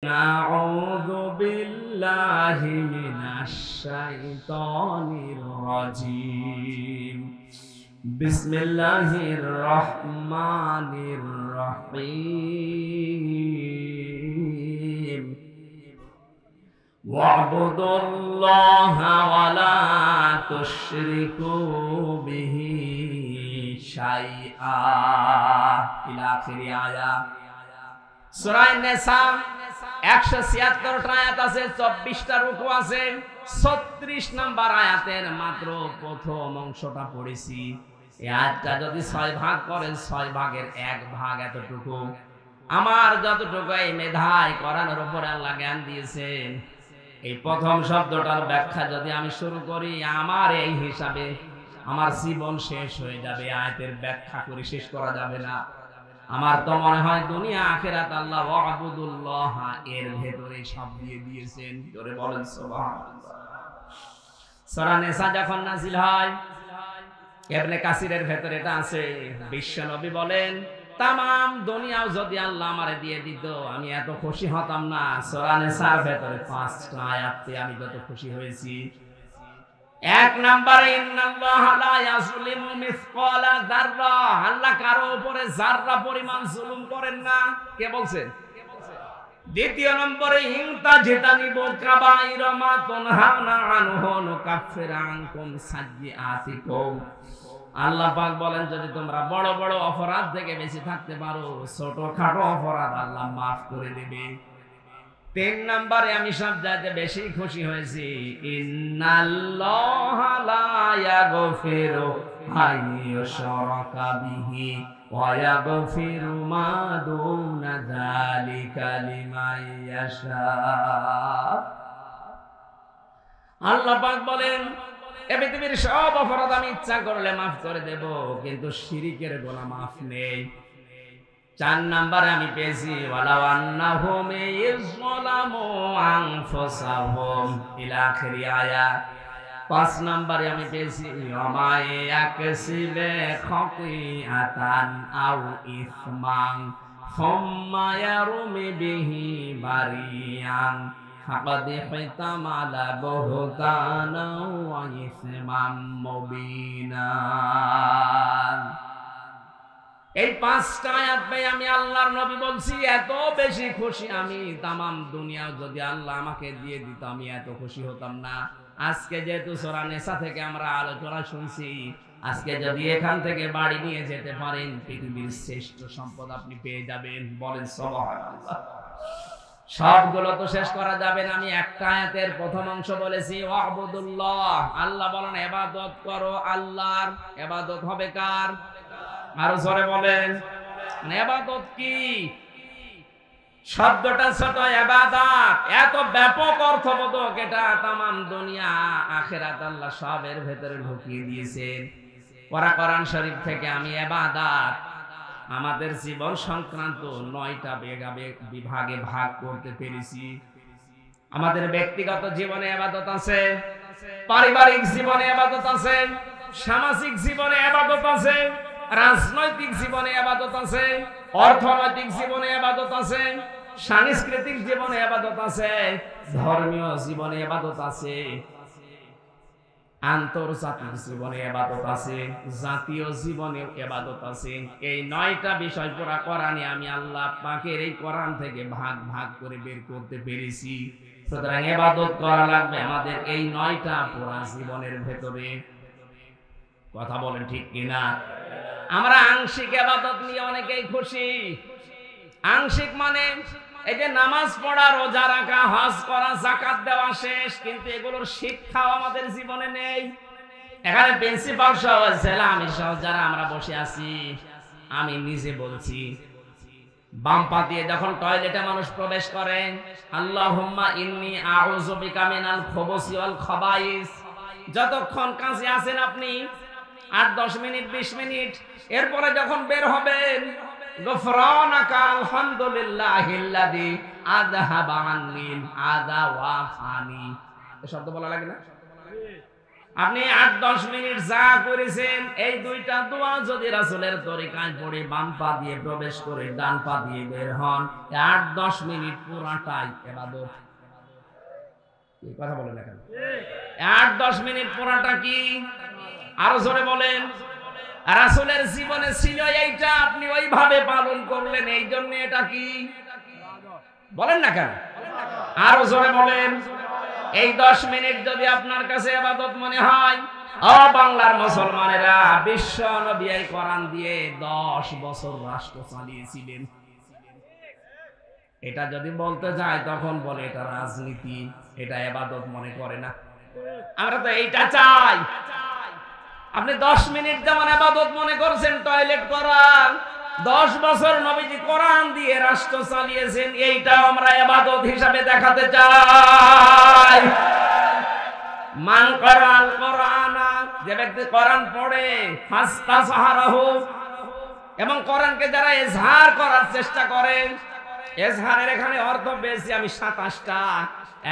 أعوذ بالله من الشيطان الرجيم بسم الله الرحمن الرحيم واعبدوا الله ولا تشركوا به شيئا إلى آخر آية সূরা নিসা 176টা আয়াত আছে, 24টা রুকু আছে। 36 নম্বর আয়াতের মাত্র প্রথম অংশটা পড়েছি। এই আয়াতটা যদি 6 ভাগ করেন, 6 ভাগের 1 ভাগ এতটুকু। আমার যতটুকু এই মেধায় কোরআনের উপরে আল্লাহ জ্ঞান দিয়েছেন, এই প্রথম শব্দটার ব্যাখ্যা যদি আমি শুরু করি, আমার এই হিসাবে আমার জীবন শেষ হয়ে যাবে। আয়াতের ব্যাখ্যা করে শেষ করা যাবে না। আমার তো মনে হয় দুনিয়া আখিরাত আল্লাহ ওয়াবুদুল্লাহ এর ভেতরে সব দিয়ে দিয়েছেন। জোরে বলেন সুবহানাল্লাহ। সূরা নিসা যখন নাযিল হয়, ইবনে কাসিরের ভেতরে এটা আছে। বিশ্বনবী বলেন, তামাম দুনিয়াও যদি আল্লাহ আমারে দিয়ে দিত, আমি এত খুশি হতাম না। সূরা নিসার ভেতরে 5টা আয়াতে আমি যত খুশি হয়েছি। 1 নম্বরে ইন্নাল্লাহা লা ইয়াজলিমু মিসকালা যাররা, আল্লাহ কারো উপরে যাররা পরিমাণ জুলুম করেন না। কে বলছেন? 2 নম্বরে ইনতাজিতানিবু কাবাইরা মা তুনহাউনা আনহু নুকাফির আনকুম সাইয়্যাতিকুম। আল্লাহ পাক বলেন, যদি তোমরা বড় বড় অপরাধ থেকে বেঁচে থাকতে পারো, ছোটখাটো অপরাধ আল্লাহ মাফ করে দেবে। 3 নম্বরে আমি সব চাইতে বেশি খুশি হয়েছি, ইন্নাল্লাহা লা ইয়াগফিরু আইয়ুশরাকা বিহি ওয়া ইয়াগফিরু মা দুনা যালিকা লিমান ইয়াশা। আল্লাহ পাক বলেন, এই পৃথিবীর সব অপরাধ আমি ইচ্ছা করলে মাফ করে দেব, কিন্তু শিরকের গুনাহ মাফ নেই। 4 নম্বরে আমি পেয়েছি ওয়ালাউ আন্নাহুম ইযলামু আনফুসাহুম ইলা আখিরি আয়াত। 5 নম্বরে আমি পেয়েছি ওয়ামা ইয়াকসিবে খাতিআতান আও ইসমান সুম্মা ইয়ারমি বিহি বারিয়ান ফাকাদ হিতামালা বুহতানা ওয়া ইসমান মুবিনা। এই 5টা আয়াত ভাই আমি আল্লাহর নবী বলছি, এত বেশি খুশি আমি তামাম দুনিয়া যদি আল্লাহ আমাকে দিয়ে দিত, আমি এত খুশি হতাম না। আজকে যেহেতু সূরা নিসা থেকে আমরা আলোচনা শুনছি, আজকে যদি এখান থেকে বাড়ি নিয়ে যেতে পারেন, পৃথিবীর শ্রেষ্ঠ সম্পদ আপনি পেয়ে যাবেন। বলেন সুবহানাল্লাহ। সবগুলো তো শেষ করা যাবে না। আমি একটা আয়াতের প্রথম অংশ বলেছি ওয়াবুদুল্লাহ, আল্লাহ বলেন ইবাদত করো আল্লাহর। ইবাদত হবে কার? আরো জোরে বলেন, ইবাদত কি? শব্দটা ছোট, ইবাদত এত ব্যাপক অর্থবোধক, এটা তামাম দুনিয়া আখিরাত আল্লাহ সবের ভেতরে ঢুকিয়ে দিয়েছেন। কোরআন শরীফ থেকে আমি ইবাদত আমাদের জীবন সংক্রান্ত 9টা বিভাগে ভাগ করতে পেরেছি। আমাদের ব্যক্তিগত জীবনে ইবাদত আছে, পারিবারিক জীবনে ইবাদত আছে, সামাজিক জীবনে ইবাদত আছে, রাজনৈতিক জীবনে ইবাদত আছে, অর্থনৈতিক জীবনে ইবাদত আছে, সাংস্কৃতিক জীবনে ইবাদত আছে, ধর্মীয় জীবনে ইবাদত আছে, আন্তর্জাতিক জীবনে ইবাদত আছে, জাতীয় জীবনে ইবাদত আছে। এই 9টা বিষয় পুরা কোরআনে আমি আল্লাহ পাকের এই কোরআন থেকে ভাগ ভাগ করে বের করতে পেরেছি। সুতরাং ইবাদত করা লাগবে আমাদের এই 9টা পুরা জীবনের ভেতরে। কথা বলেন ঠিক কিনা? আমরা আংশিক ইবাদত নিয়ে অনেকেই খুশি। আংশিক মানে এই যে নামাজ পড়া, রোজা রাখা, হজ করা, যাকাত দেওয়া শেষ, কিন্তু এগুলোর শিক্ষাও আমাদের জীবনে নেই। এখানে প্রিন্সিপাল সহ ছেলে আমি সহ যারা আমরা বসে আছি, আমি নিজে বলছি, বাম পা দিয়ে যখন টয়লেটে মানুষ প্রবেশ করে, আল্লাহুম্মা ইন্নী আউযু বিকা মিনাল খুবুসি ওয়াল খাবাইস, যতক্ষণ কাছে আছেন আপনি 8-10 মিনিট 20 মিনিট, এরপরে যখন বের হবেন, গফরানাকা আলহামদুলিল্লাহিল্লাযী আযহাবা আন্নিল আযা ওয়া ফানি। এই শব্দ বলা লাগে না? আপনি 8-10 মিনিট যা করেছেন এই দুইটা দোয়া যদি রাসূলের তরিকায় পড়ে বাম পা দিয়ে প্রবেশ করে ডান পা দিয়ে বের হন, 8-10 মিনিট পুরাটাই ইবাদত। কি কথা বলেন না কেন? 8-10 মিনিট পুরাটা কি? আরো জোরে বলেন। রাসূলের জীবনে ছিল এইটা, আপনি ওইভাবে পালন করলেন, এই জন্য এটা কি বলেন না কেন? আরো জোরে বলেন। এই 10 মিনিট যদি আপনার কাছে ইবাদত মনে হয়, ও বাংলার মুসলমানেরা, বিশ্ব নবী এই কোরআন দিয়ে 10 বছর রাষ্ট্র চালিয়েছিলেন। এটা যদি বলতে যায় তখন বলে এটা রাজনীতি, এটা ইবাদত মনে করে না। আমরা তো এইটা চাই। আপনি 10 মিনিট যেমন ইবাদত মনে করছেন টয়লেট করা, 10 বছর নবীজি কোরআন দিয়ে রাষ্ট্র চালিয়েছেন, এইটাও আমরা ইবাদত হিসাবে দেখাতে চাই। মান করাল কোরআনা, যে ব্যক্তি কোরআন পড়ে, ফাস্তাসহারাহু, এবং কোরআনকে যারা ইজহার করার চেষ্টা করে, ইজহারের এখানে অর্থ পেয়েছি আমি 27টা।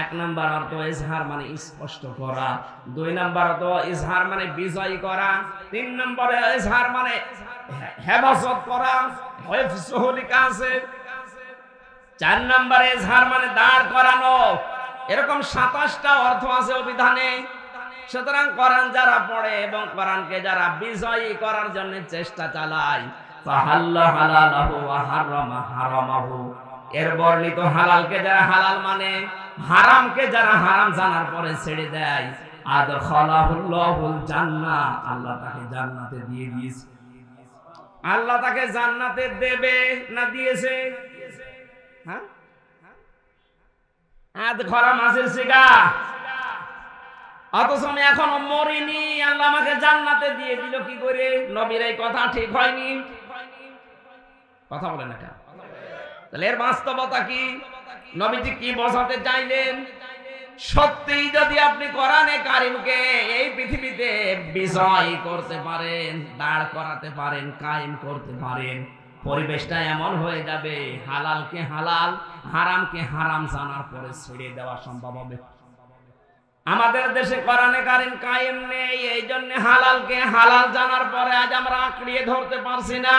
1 নাম্বার অর্থ ইজহার মানে স্পষ্ট করা, 2 নাম্বার অর্থ ইজহার মানে বিজয় করা, 3 নম্বরে ইজহার মানে হেফাজত করা, হিফজুহু লিখা আছে, 4 নম্বরে ইজহার মানে দাঁড় করানো। এরকম 27টা অর্থ আছে অভিধানে। সুতরাং কোরআন যারা পড়ে এবং কোরআনকে যারা বিজয়ী করার জন্য চেষ্টা চালায়, ফাহাল্লা হালালাহু ওয়া হারামা হারামাহু, এর বর্ণিত হালালকে যারা হালাল মানে, হারামকে যারা হারাম জানার পরে ছেড়ে দেয়, আদখালাহুল্লাহুল জান্নাহ, আল্লাহ তাকে জান্নাতে দিয়ে দিয়েছে। আল্লাহ তাকে জান্নাতে দেবে না দিয়েছে? হ্যাঁ, আদখালা মাসের সিগা, অথচ আমি এখনো মরিনি, আল্লাহ আমাকে জান্নাতে দিয়ে দিল কি করে? নবীর এই কথা ঠিক হয়নি? কথা বলেন না কেন? তাহলে এর বাস্তবতা কি? নবীজি কি বোঝাতে চাইলেন? সত্যি যদি আপনি কোরআনে কারিমকে এই পৃথিবীতে বিজয় করতে পারেন, দাঁড় করাতে পারেন, কায়েম করতে পারেন, পরিবেশটা এমন হয়ে যাবে হালালকে হালাল, হারামকে হারাম জানার পরে ছেড়ে দেওয়া সম্ভব হবে। আমাদের দেশে কোরআনে কারিম কায়েম নেই, এই জন্য হালালকে হালাল জানার পরে আজ আমরা আঁকড়িয়ে ধরতে পারছি না,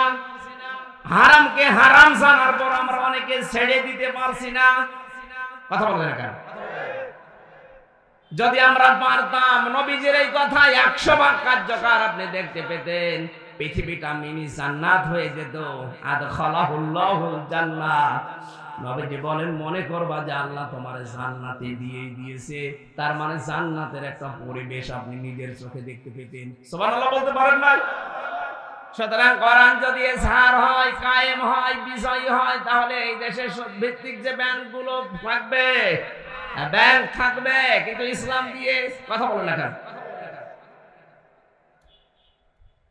হারামকে হারাম জানার পর আমরা অনেকে ছেড়ে দিতে পারছি না। কথা বলেন কেন? যদি আমরা পারতাম নবীজির এই কথা 100 ভাগ কার্যকর আপনি দেখতে পেতেন, পৃথিবীটা মিনি জান্নাত হয়ে যেত। আদখালাহুল্লাহুল জান্নাহ, নবীজি বলেন মনে করবা যে আল্লাহ তোমার জান্নাতে দিয়ে দিয়েছে, তার মানে জান্নাতের একটা পরিবেশ আপনি নিজের চোখে দেখতে পেতেন। সুবহানাল্লাহ বলতে পারেন না? সুতরাং কোরআন যদি ইজহার হয়, কায়েম হয়, বিজয়ী হয়, তাহলে এই দেশের ভিত্তিক যে ব্যাংকগুলো থাকবে, ব্যাংক থাকবে কিন্তু ইসলাম দিয়ে। কথা বলে না কেন?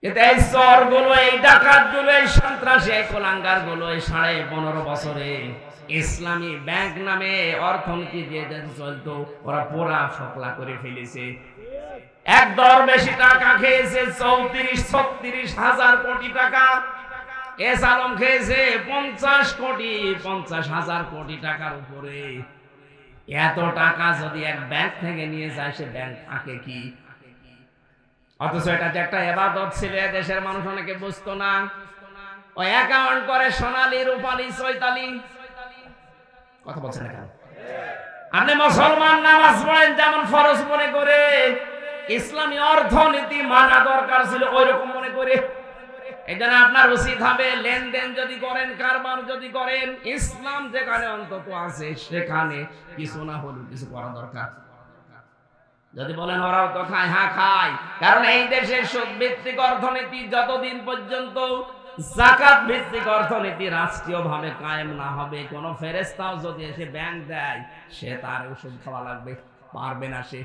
কিন্তু এই চোরগুলো, এই ডাকাতগুলো, এই সন্ত্রাসী, এই কোলাঙ্গারগুলো এই 15.5 বছরে ইসলামী ব্যাংক নামে অর্থনীতি যে চলতো, ওরা পুরা ফকলা করে ফেলেছে। একদর বেশি টাকা খেয়েছে, 34-36 হাজার কোটি টাকা। এস আলম খেয়েছে 50 কোটি টাকার উপরে। এত টাকা যদি এক ব্যাংক থেকে নিয়ে যায়, সে ব্যাংক থাকে কি? অথচ এটা যে একটা ইবাদত ছিল, দেশের মানুষ অনেকে বুঝতো না। ওই অ্যাকাউন্ট করে সোনালী, রূপালী, চৈতালি। কথা বলছেন না কেন? আপনি মুসলমান নামাজ পড়েন যেমন ফরজ মনে করে, ইসলামী অর্থনীতি মানা দরকার ছিল ওই রকম মনে করে। এই জন্য আপনার উচিত হবে লেনদেন যদি করেন, কারবার যদি করেন, ইসলাম যেখানে অন্তত আছে সেখানে কিছু না হলেও কিছু করা দরকার। যদি বলেন ওরাও তো খায়, হ্যাঁ খায়, কারণ এই দেশের সুদ ভিত্তিক অর্থনীতি যতদিন পর্যন্ত যাকাত ভিত্তিক অর্থনীতি রাষ্ট্রীয় ভাবে কায়েম না হবে, কোন ফেরেশতাও যদি এসে ব্যাংক দেয়, সে তার ওষুধ খাওয়া লাগবে, পারবে না সে।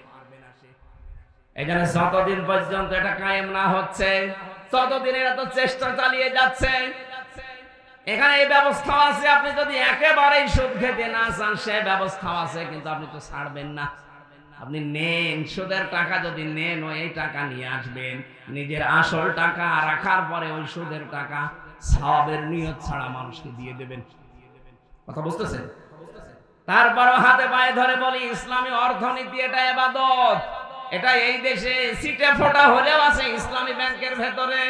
এই জন্য যতদিন পর্যন্ত এটা কায়েম না হচ্ছে, ততদিন এরা তো চেষ্টা চালিয়ে যাচ্ছে। এখানে এই ব্যবস্থা আছে, আপনি যদি একেবারেই সুদ খেতে না চান, সে ব্যবস্থা আছে, কিন্তু আপনি তো ছাড়বেন না। আপনি নেন, সুদের টাকা যদি নেন, এই টাকা নিয়ে আসবেন, নিজের আসল টাকা রাখার পরে ওই সুদের টাকা সওয়াবের নিয়ত ছাড়া মানুষকে দিয়ে দেবেন। কথা বুঝতেছেন? তারপরও হাতে পায়ে ধরে বলি, ইসলামী অর্থনীতি এটা ইবাদত। এটা এই দেশে সিটে ফোটা হলেও আছে ইসলামী ব্যাংকের ভেতরে।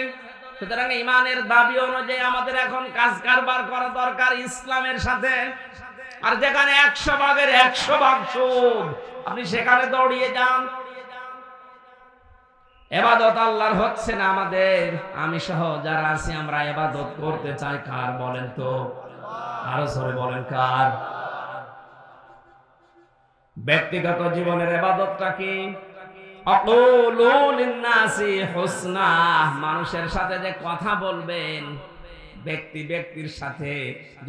সুতরাং ইমানের দাবি অনুযায়ী আমাদের এখন কাজ কারবার করা দরকার ইসলামের সাথে। আর যেখানে 100 ভাগের 100 ভাগ সুদ, আপনি সেখানে দৌড়িয়ে যান। ইবাদত আল্লাহর হচ্ছে না আমাদের, আমি সহ যারা আছি আমরা ইবাদত করতে চাই কার বলেন তো? আরো জোরে বলেন কার? ব্যক্তিগত জীবনের ইবাদতটা কি? আকুলু লিন্নাসি হুসনা, মানুষের সাথে যে কথা বলবেন, ব্যক্তির সাথে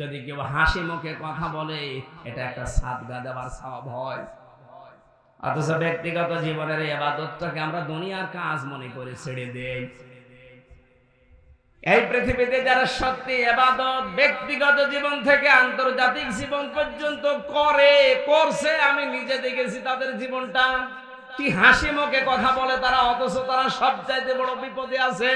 যদি কেউ হাসি মুখে কথা বলে, এটা একটা সাদকা দেওয়ার সওয়াব হয়। অথচ ব্যক্তিগত জীবনের ইবাদতটাকে আমরা দুনিয়ার কাজ মনে করে ছেড়ে দেই। এই পৃথিবীতে যারা সত্যি ইবাদত ব্যক্তিগত জীবন থেকে আন্তর্জাতিক জীবন পর্যন্ত করছে, আমি নিজে দেখেছি তাদের জীবনটা কি হাসি মুখে কথা বলে তারা, অথচ তারা সবচাইতে বড় বিপদে আছে।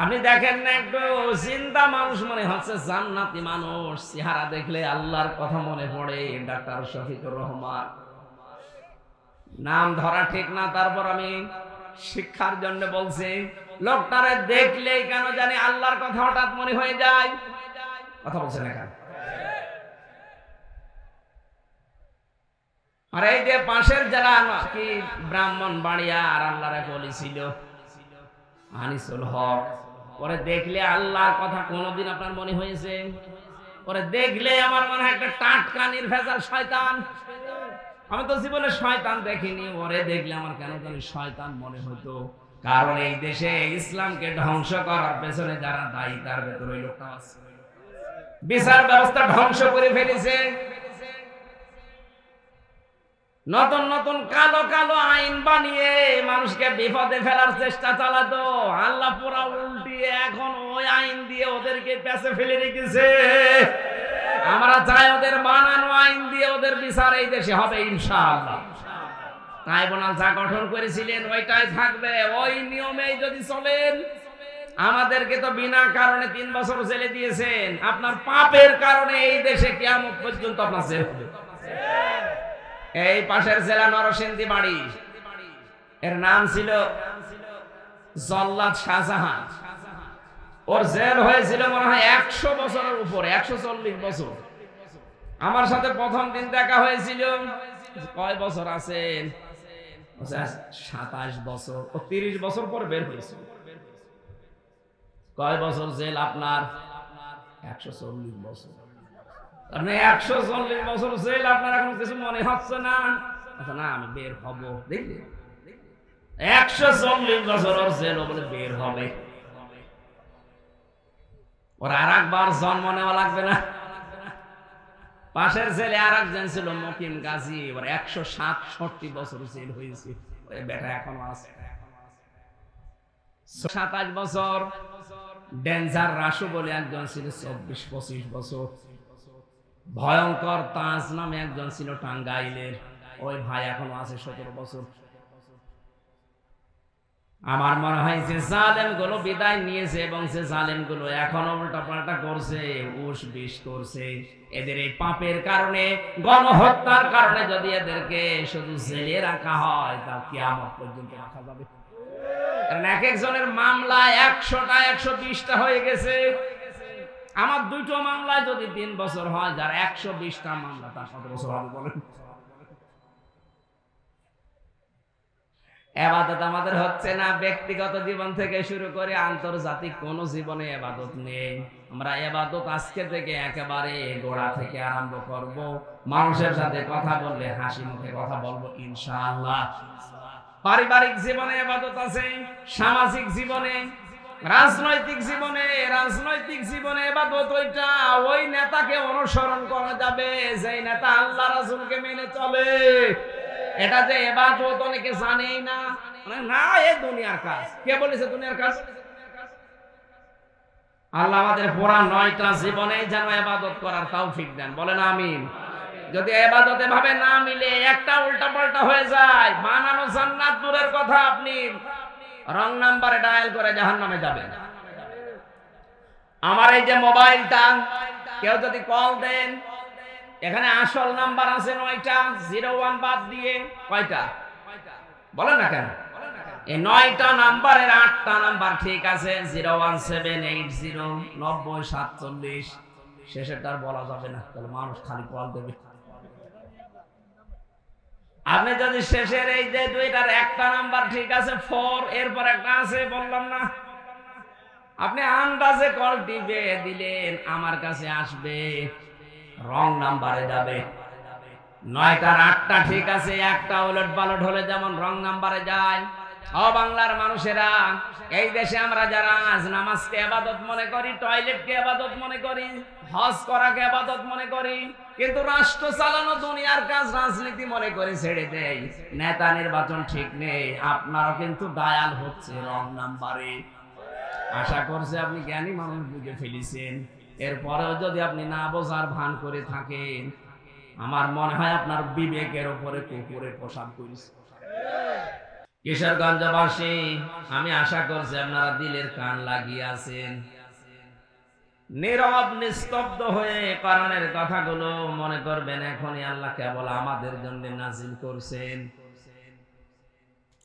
আপনি দেখেন না, একটু জিন্দা মানুষ মনে হচ্ছে, জান্নাতি মানুষ, চেহারা দেখলে আল্লাহর কথা মনে পড়ে। ডাক্তার শফিকুর রহমান, নাম ধরা ঠিক না, তারপর আমি শিক্ষার জন্য বলছি, লোকটারে দেখলেই কেন জানি আল্লাহর কথা হঠাৎ মনে হয়ে যায়। কথা বলছেন এখানে? আর এই যে পাশের যারা কি ব্রাহ্মণবাড়িয়া আর আল্লাহর এক ওলি ছিল আনিসুল হক, পরে দেখলে আল্লাহর কথা কোনোদিন আপনার মনে হয়েছে? পরে দেখলে আমার মনে হয় একটা টাটকা নির্ভেজাল শয়তান। আমি তো জীবনে শয়তান দেখিনি, ওরে দেখলে আমার কেন জানি শয়তান মনে হতো। কারণ এই দেশে ইসলামকে ধ্বংস করার পেছনে যারা দায়ী তার ভেতরে ওই লোকটা আছে। বিচার ব্যবস্থা ধ্বংস করে ফেলেছে। নতুন নতুন কালো কালো আইন বানিয়ে মানুষকে বিপদে ফেলার চেষ্টা চালাতো। আল্লাহ পুরা উল্টিয়ে এখন ওই আইন দিয়ে ওদেরকে পেছে ফেলে রেখেছে। আমরা চাই ওদের বানানো আইন দিয়ে ওদের বিচার এই দেশে হবে ইনশাআল্লাহ। ট্রাইব্যুনাল যা গঠন করেছিলেন ওইটাই থাকবে, ওই নিয়মেই যদি চলেন। আমাদেরকে তো বিনা কারণে 3 বছর জেলে দিয়েছেন, আপনার পাপের কারণে এই দেশে কিয়ামত পর্যন্ত আপনার জেল হবে। এই পাশের জেলা নরসিংদী বাড়ি, এর নাম ছিল জল্লাদ শাহজাহান। ওর জেল হয়েছিল মনে হয় 100 বছরের উপরে, 140 বছর। আমার সাথে প্রথম দিন দেখা হয়েছিল, কয় বছর আছেন? 27 বছর। ও 30 বছর পর বের হয়েছিল। কয় বছর জেল আপনার? 140 বছর। আপনি 140 বছর জেল, আপনার এখন কিছু মনে হচ্ছে না? আচ্ছা না, আমি বের হব। দেখলি 140 বছর ওর জেল, ও বলে বের হবে। ওর আর একবার জন্ম নেওয়া লাগবে না? পাশের জেলে আর একজন ছিল মকিম গাজী, এবার 167 বছর জেল হয়েছে। ওই বেটা এখনো আছে। 27 বছর। ডেঞ্জার রাসু বলে একজন ছিল 24-25 বছর। ভয়ঙ্কর তাজ নামে একজন ছিল টাঙ্গাইলের, ওই ভাই এখনো আছে 17 বছর। আমার মনে হয় যে জালেম গুলো বিদায় নিয়েছে এবং যে জালেম গুলো এখনো উল্টা পাল্টা করছে, উস বিষ করছে, এদের এই পাপের কারণে, গণহত্যার কারণে যদি এদেরকে শুধু জেলে রাখা হয়, তা কিয়ামত পর্যন্ত রাখা যাবে। কারণ এক একজনের মামলা 100টা 120টা হয়ে গেছে। আমার 2টো মামলায় যদি 3 বছর হয়, যার 120টা মামলা, তার 7 বছর হবে বলেন? ইবাদত আমাদের হচ্ছে না। ব্যক্তিগত জীবন থেকে শুরু করে আন্তর্জাতিক কোন জীবনে ইবাদত নেই। আমরা ইবাদত আজকে থেকে একেবারে গোড়া থেকে আরম্ভ করব। মানুষের সাথে কথা বললে হাসি মুখে কথা বলবো ইনশাআল্লাহ। পারিবারিক জীবনে ইবাদত আছে, সামাজিক জীবনে, রাজনৈতিক জীবনে ইবাদত ওইটা, ওই নেতাকে অনুসরণ করা যাবে যেই নেতা আল্লাহ রাসূলকে মেনে চলে। এটা যে ইবাদত অনেকে জানেই না, না এই দুনিয়ার কাজ। কে বলেছে দুনিয়ার কাজ? আল্লাহ আমাদের পুরা 9টা জীবনে যেন ইবাদত করার তৌফিক দেন, বলেন আমিন। যদি ইবাদতে ভাবে না মিলে, একটা উল্টা পাল্টা হয়ে যায়, বানানো জান্নাত দূরের কথা, আপনি রং নাম্বারে ডায়াল করে জাহান্নামে যাবেন। আমার এই যে মোবাইলটা, কেউ যদি কল দেন, এখানে আসল নাম্বার আছে 9টা, 01 বাদ দিয়ে কয়টা বলেন না কেন? এই 9টা নাম্বারের 8টা নাম্বার ঠিক আছে, 01780 9047, শেষেরটার বলা যাবে না, তাহলে মানুষ খালি কল দেবে। আপনি যদি শেষের এই যে দুইটার একটা নাম্বার ঠিক আছে 4, এরপর একটা আছে বললাম না, আপনি আন্দাজে কল টিপে দিলেন, আমার কাছে আসবে, রং নাম্বারে যাবে। 9টার 8টা ঠিক আছে, একটা উলট পালট হলে যেমন রং নাম্বারে যায়। ও বাংলার মানুষেরা, এই দেশে আমরা যারা আজ নামাজকে ইবাদত মনে করি, টয়লেটকে ইবাদত মনে করি, হজ করাকে ইবাদত মনে করি, কিন্তু রাষ্ট্র চালানো দুনিয়ার কাজ রাজনীতি মনে করে ছেড়ে দেয়। নেতা নির্বাচন ঠিক নেই, আপনারও কিন্তু ডায়াল হচ্ছে রং নাম্বারে। আশা করছি আপনি জ্ঞানী মানুষ বুঝে ফেলেছেন। এরপরেও যদি আপনি না বোঝার ভান করে থাকেন, আমার মনে হয় আপনার বিবেকের উপরে কুকুরে প্রসাদ করেছে। কিশোরগঞ্জবাসী, আমি আশা করছি আপনারা দিলের কান লাগিয়ে আছেন, নীরব নিস্তব্ধ হয়ে কোরআনের কথাগুলো মনে করবেন এখনই আল্লাহ কেবল আমাদের জন্য নাজিল করছেন।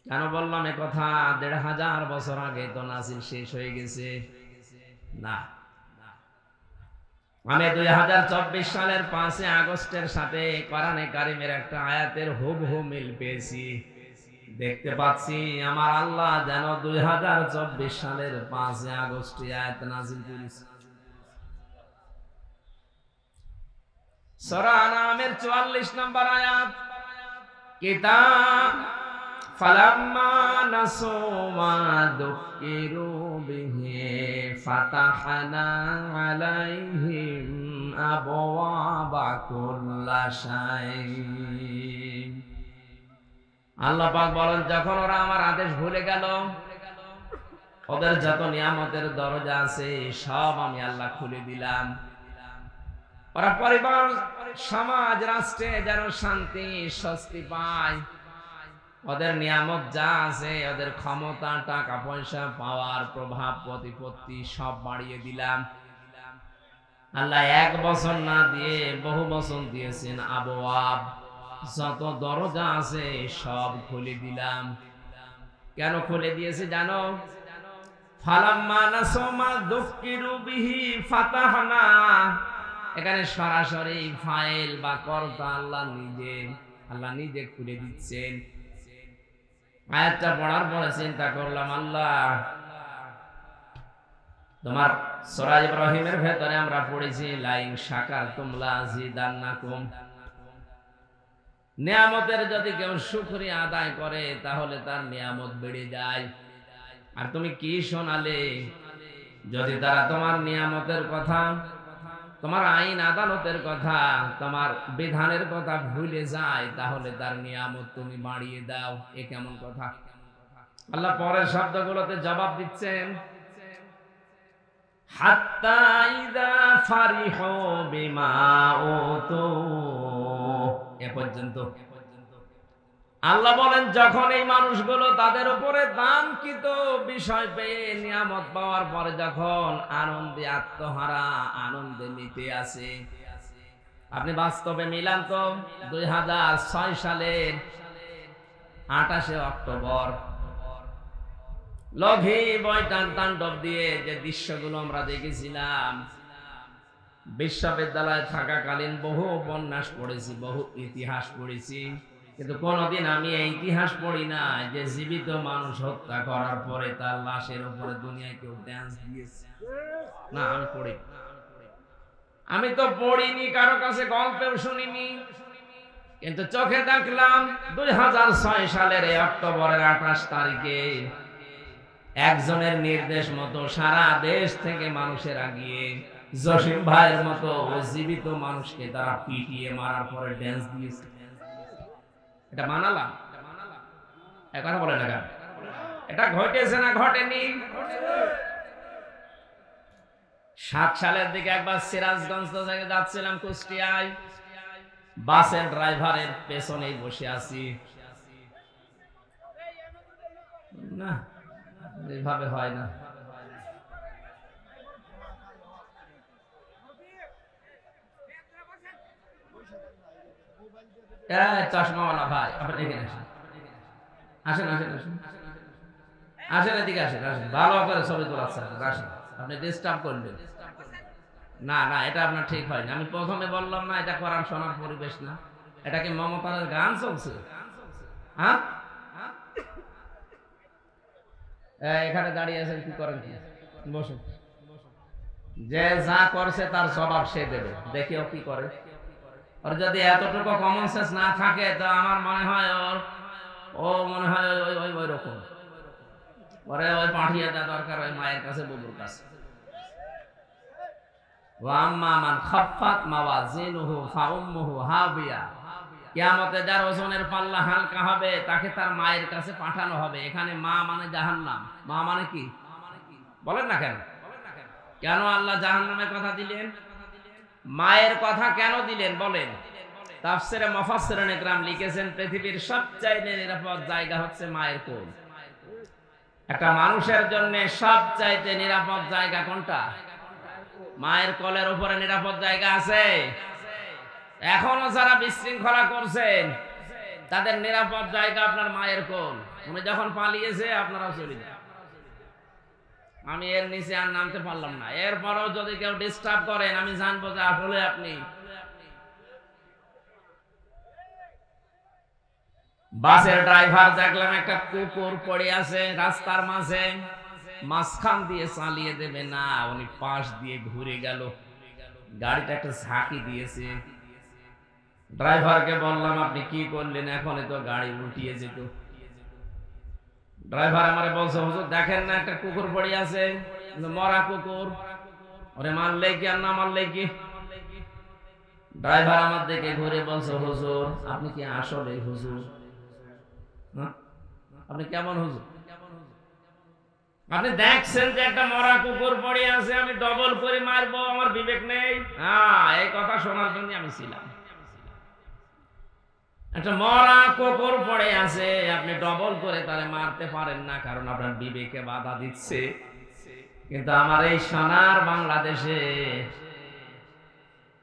কেন বললাম এ কথা? 1500 বছর আগে তো নাজিল শেষ হয়ে গেছে না। আমি 2024 সালের 5 আগস্টের সাথে কোরআনে কারিমের একটা আয়াতের হুবহু মিল পেয়েছি। দেখতে পাচ্ছি আমার আল্লাহ যেন 2024 সালের 5 আগস্টে আয়াত নাজিল করেছে। সূরা আনামের 44 নম্বর আয়াত, কিতাব ফালাম্মা নাসু মা যুকিরু বিহি ফাতাহনা আলাইহিম আবওয়াবা কুল্লা শাই। আল্লাহ পাক বলেন, যখন ওরা আমার আদেশ ভুলে গেল, ওদের যত নিয়ামতের দরজা আছে সব আমি আল্লাহ খুলে দিলাম। ওরা পরিবার, সমাজ, রাষ্ট্রে যেন শান্তি স্বস্তি পায়, ওদের নিয়ামত যা আছে, ওদের ক্ষমতা, টাকা পয়সা, পাওয়ার, প্রভাব, প্রতিপত্তি সব বাড়িয়ে দিলাম। আল্লাহ 1 বছর না দিয়ে বহু বছর দিয়েছেন। আবওয়াব, যত দরজা আছে সব খুলে দিলাম। কেন খুলে দিয়েছে জানো? ফালাম্মা নাসু মা যুকিরু বিহি ফাতাহনা, এখানে সরাসরি ফাইল বা কর্তা আল্লাহ নিজে খুলে দিচ্ছেন। আয়াতটা পড়ার পরে চিন্তা করলাম, আল্লাহ তোমার সূরা ইব্রাহিমের ভেতরে আমরা পড়েছি লাইন শাকারতুম লাযিদান্নাকুম, নিয়ামতের যদি কেউ শুকরিয়া আদায় করে তাহলে তার নিয়ামত বেড়ে যায়। আর তুমি কি শোনালে? যদি তারা তোমার নিয়ামতের কথা, তোমার আইন আদালতের কথা, তোমার বিধানের কথা ভুলে যায়, তাহলে তার নিয়ামত তুমি বাড়িয়ে দাও। এ কেমন কথা? আল্লাহ পরের শব্দগুলোতে জবাব দিচ্ছেন, হাত্তা ইযা ফারিহু বিমা উতু, এ পর্যন্ত। আল্লাহ বলেন, যখন এই মানুষগুলো তাদের উপরে দানকৃত বিষয় পেয়ে নিয়ামত পাওয়ার পরে যখন আনন্দে আত্মহারা, আনন্দে নিতে আসে। আপনি বাস্তবে মিলান তো 2006 সালের 28 অক্টোবর লঘি বয়টান তাণ্ডব দিয়ে যে দৃশ্যগুলো আমরা দেখেছিলাম, বিশ্ববিদ্যালয়ে থাকাকালীন বহু উপন্যাস পড়েছি, বহু ইতিহাস পড়েছি, কিন্তু কোনদিন আমি এই ইতিহাস পড়ি না যে জীবিত মানুষ হত্যা করার পরে তার লাশের উপরে দুনিয়ায় কেউ ড্যান্স দিয়েছে। না, আমি পড়ি। আমি তো পড়িনি, কারো কাছে গল্পেও শুনিনি, কিন্তু চোখে দেখলাম 2006 সালের অক্টোবরের 28 তারিখে একজনের নির্দেশ মতো সারা দেশ থেকে মানুষের আগিয়ে জসিম ভাইয়ের মতো জীবিত মানুষকে তারা পিটিয়ে মারার পরে ড্যান্স দিয়েছে। এটা মানালাম? কথা বলে না, এটা ঘটেছে না ঘটেনি? 7 সালের দিকে একবার সিরাজগঞ্জ থেকে যাচ্ছিলাম কুষ্টিয়ায়, বাসের ড্রাইভারের পেছনেই বসে আছি। না, এভাবে হয় না। চশমাওয়ালা ভাই, আপনি এখানে আসেন, আসেন, আসেন, আসেন, এদিকে আসেন, আসেন, ভালো করে ছবি তোলাচ্ছেন, আসেন, আপনি ডিস্টার্ব করলেন। না না, এটা আপনার ঠিক হয়নি। আমি প্রথমে বললাম না এটা কোরআন শোনার পরিবেশ না, এটা কি মমতার গান চলছে? হ্যাঁ, এখানে দাঁড়িয়ে আছেন, কি করেন? কি বসুন, যে যা করছে তার জবাব সে দেবে, দেখিও কি করে। ওর যদি এতটুকু কমন সেন্স না থাকে তো আমার মনে হয় ও মনে হয় ওই রকম, ওরে ওই পাঠিয়ে দেওয়া দরকার ওই মায়ের কাছে, বুবুর কাছে। ওয়াম্মা মান খাফফাত মাওয়াজিনুহু ফাউম্মুহু হাবিয়া, কিয়ামতে যার ওজনের পাল্লা হালকা হবে তাকে তার মায়ের কাছে পাঠানো হবে। এখানে মা মানে জাহান্নাম, মা মানে কি বলেন না কেন? কেন আল্লাহ জাহান্নামের কথা দিলেন, মায়ের কথা কেন দিলেন বলেন? তাফসিরে মুফাসসিরিন ইকরাম লিখেছেন পৃথিবীর সবচাইতে নিরাপদ জায়গা হচ্ছে মায়ের কোল। একটা মানুষের জন্য সবচাইতে নিরাপদ জায়গা কোনটা? মায়ের কোলের উপরে নিরাপদ জায়গা আছে? এখনো যারা বিশৃঙ্খলা করছেন তাদের নিরাপদ জায়গা আপনার মায়ের কোল। উনি যখন পালিয়েছে আপনারা চলে যান। আমি এর নিচে আর নামতে পারলাম না। এরপরও যদি কেউ ডিস্টার্ব করেন আমি জানবো যে আসলে আপনি। বাসের ড্রাইভার দেখলাম একটা কুকুর পড়ে আছে রাস্তার মাঝে, মাঝখান দিয়ে চালিয়ে দেবে না, উনি পাশ দিয়ে ঘুরে গেল, গাড়িটা একটা ঝাঁকি দিয়েছে। ড্রাইভারকে বললাম আপনি কি করলেন, এখন তো গাড়ি উল্টিয়ে যেত। ড্রাইভার আমারে বলছে হুজুর দেখেন না একটা কুকুর পড়ে আছে, মরা কুকুর, ওরে মারলে কি আর না মারলে কি? ড্রাইভার আমার দিকে ঘুরে বলছে হুজুর আপনি কি আসলে হুজুর? আপনি কেমন হুজুর? আপনি দেখছেন যে একটা মরা কুকুর পড়ে আছে, আমি ডবল করে মারবো, আমার বিবেক নেই? হ্যাঁ, এই কথা শোনার জন্য আমি ছিলাম। একটা মরা কুকুর পড়ে আছে, আপনি ডবল করে তারে মারতে পারেন না, কারণ আপনার বিবেকে বাধা দিচ্ছে। কিন্তু আমার এই সোনার বাংলাদেশে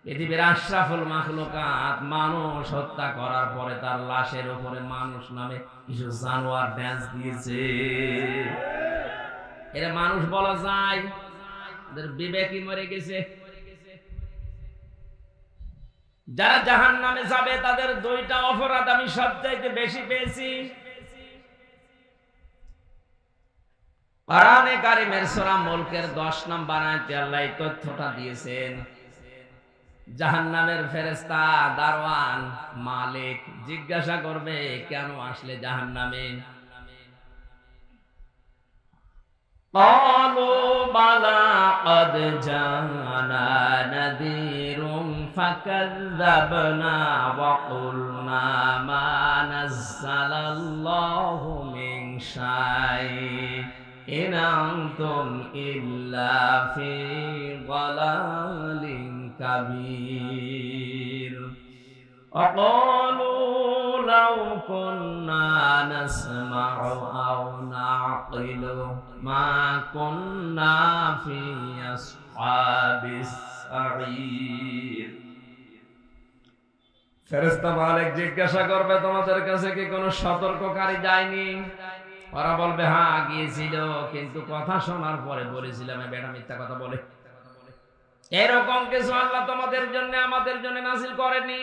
পৃথিবীর আশরাফুল মাখলুকাত মানুষ হত্যা করার পরে তার লাশের উপরে মানুষ নামে কিছু জানোয়ার ড্যান্স দিয়েছে। এরা মানুষ বলা যায়? ওদের বিবেকই মরে গেছে। যারা জাহান্নামে যাবে তাদের দুইটা অপরাধ আমি সবচাইতে বেশি পেয়েছি। কোরআনে কারিমের সূরা মুলকের 10 নম্বর আয়াতে আল্লাহ এই তথ্যটা দিয়েছেন। জাহান্নামের ফেরেশতা দারওয়ান মালিক জিজ্ঞাসা করবে কেন আসলে জাহান্নামে? قالوا بلى قد جاءنا نذير فكذبنا وقلنا ما نزل الله من شيء إن أنتم إلا في ضلال كبير وقالوا لو كنا نسمع أو نعقل ما كنا في أصحاب السعير। ফেরেশতা মালিক জিজ্ঞাসা করবে তোমাদের কাছে কি কোনো সতর্ককারী যায়নি? ওরা বলবে হ্যাঁ গিয়েছিল, কিন্তু কথা শোনার পরে বলেছিলাম বেটা মিথ্যা কথা বলে। এরকম কিছু আল্লাহ তোমাদের জন্য আমাদের জন্য নাযিল করেনি।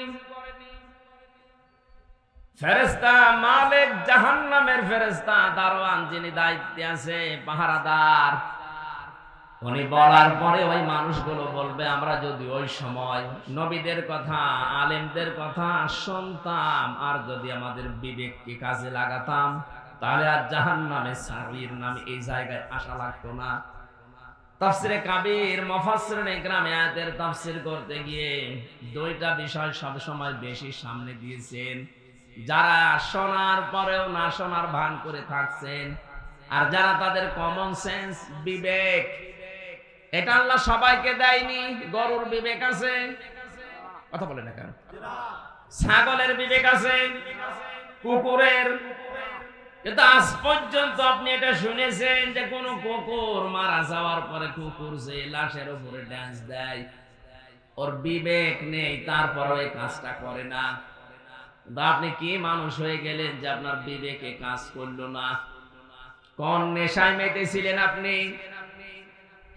ফেরেশতা মালিক জাহান্নামের ফেরেশতা দারওয়ান যিনি দায়িত্বে আছে পাহারাদার, উনি বলার পরে ওই মানুষগুলো বলবে আমরা যদি ওই সময় নবীদের কথা আলেমদের কথা শুনতাম আর যদি আমাদের বিবেককে কাজে লাগাতাম তাহলে আর জাহান্নামে সাঈর নামে এই জায়গায় আসা লাগতো না। তাফসিরে কাবীর মুফাসসিরিন ইকরাম আয়াতের তাফসীর করতে গিয়ে দুইটা বিষয় সব সময় বেশি সামনে দিয়েছেন। যারা শোনার পরেও না শোনার ভান করে থাকছেন আর যারা তাদের কমন সেন্স বিবেক, এটা আল্লাহ সবাইকে দেয়নি। গরুর বিবেক আছে, কথা বলে না কেন? ছাগলের বিবেক আছে, কুকুরের, কিন্তু আজ পর্যন্ত আপনি এটা শুনেছেন যে কোন কুকুর মারা যাওয়ার পরে কুকুর যে লাশের উপরে ড্যান্স দেয় ওর বিবেক নেই, তারপরও এই কাজটা করে না। আপনি কি মানুষ হয়ে গেলেন যে আপনার বিবেকে কাজ করলো না? কোন নেশায় মেতেছিলেন আপনি?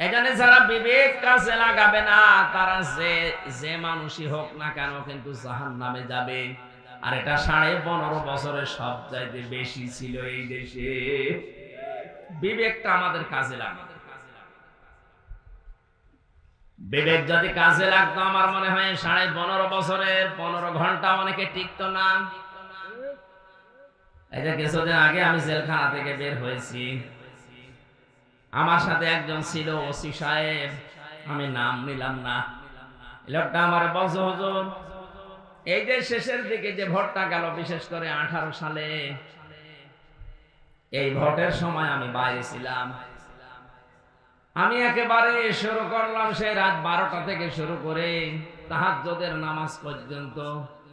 এখানে যারা বিবেক কাজে লাগাবে না, তারা যে মানুষই হোক না কেন কিন্তু জাহান্নামে যাবে। আর এটা 15.5 বছরের সব চাইতে বেশি ছিল এই দেশে। বিবেকটা আমাদের কাজে লাগে। বিবেক যদি কাজে লাগতো, আমার মনে হয় 15.5 বছরের 15 ঘন্টা অনেকে টিকতো না। এই যে কিছুদিন আগে আমি জেলখানা থেকে বের হয়েছি, আমার সাথে একজন ছিল ওসি সাহেব, আমি নাম নিলাম না। লোকটা আমার বলছে, হুজুর এই যে শেষের দিকে যে ভোটটা গেল, বিশেষ করে 18 সালে, এই ভোটের সময় আমি বাইরে ছিলাম। আমি একেবারে শুরু করলাম সেই রাত 12টা থেকে শুরু করে তাহাজ্জুদের নামাজ পর্যন্ত,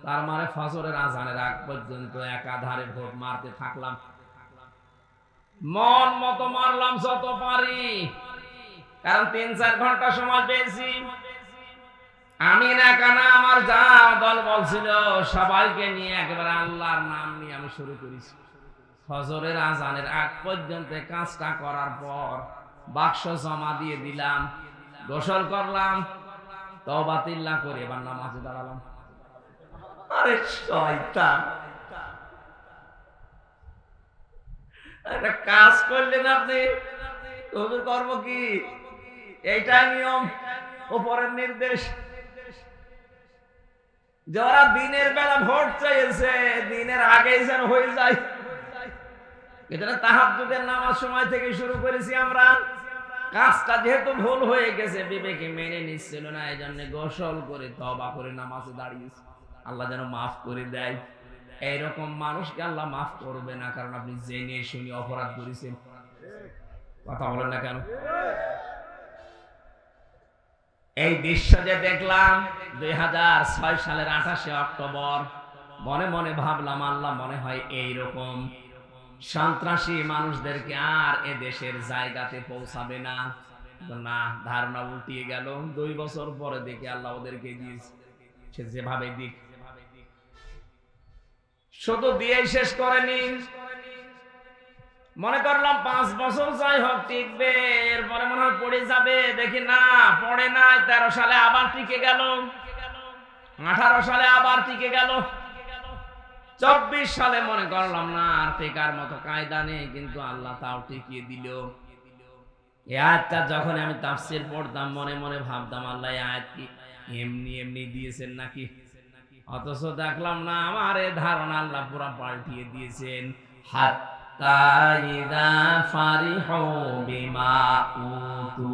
তার মানে ফজরের আজানের আগ পর্যন্ত একাধারে ভোট মারতে থাকলাম। মন মতো মারলাম যত পারি, কারণ 3-4 ঘন্টা সময় পেয়েছি। আমি না কানা আমার যা দল বলছিল সবাইকে নিয়ে একেবারে আল্লাহর নাম নিয়ে আমি শুরু করেছি। ফজরের আজানের আগ পর্যন্ত কাজটা করার পর বাক্স জমা দিয়ে দিলাম, গোসল করলাম, তওবা তিল্লা করে এবার নামাজে দাঁড়ালাম। আরে শয়তান, একটা কাজ করলেন আপনি, তবে কর্ম কি? এইটাই নিয়ম, উপরের নির্দেশ। যারা দিনের বেলা ভোট চাইছে, দিনের আগেই যেন হয়ে যায়। এটা তাহাজ্জুদের নামাজ সময় থেকে শুরু করেছি আমরা। কাজটা যেহেতু ভুল হয়ে গেছে, বিবেকে মেনে নিচ্ছিল না, এই জন্য গোসল করে তওবা করে নামাজে দাঁড়িয়েছে। আল্লাহ যেন মাফ করে দেয়। এইরকম মানুষকে আল্লাহ মাফ করবে না, কারণ আপনি জেনে শুনে অপরাধ করেছেন। কথা বলেন না কেন? এই দৃশ্য যে দেখলাম 2006 সালের 28 অক্টোবর, মনে মনে ভাবলাম, আল্লাহ মনে হয় এইরকম সন্ত্রাসী মানুষদেরকে আর এ দেশের জায়গাতে পৌঁছাবে না। না, ধারণা উল্টিয়ে গেল। 2 বছর পরে দেখে আল্লাহ ওদেরকে দিয়েছে, সে যেভাবে দিক। শুধু দিয়েই শেষ করেনি, মনে করলাম 5 বছর যাই হোক টিকবে, এরপরে মনে হয় পড়ে যাবে। দেখি না, পড়ে নাই। 13 সালে আবার টিকে গেল, 18 সালে আবার টিকে গেল, 24 সালে মনে করলাম না আর টেকার মতো কায়দা নেই, কিন্তু আল্লাহ তাও টিকিয়ে দিল। এই আয়াতটা যখন আমি তাফসীর পড়তাম, মনে মনে ভাবতাম, আল্লাহ এই আয়াত কি এমনি এমনি দিয়েছেন নাকি? অথচ দেখলাম না, আমার এই ধারণা আল্লাহ পুরো পাল্টিয়ে দিয়েছেন। হাত্তা ইযা ফারিহু বিমা উতু,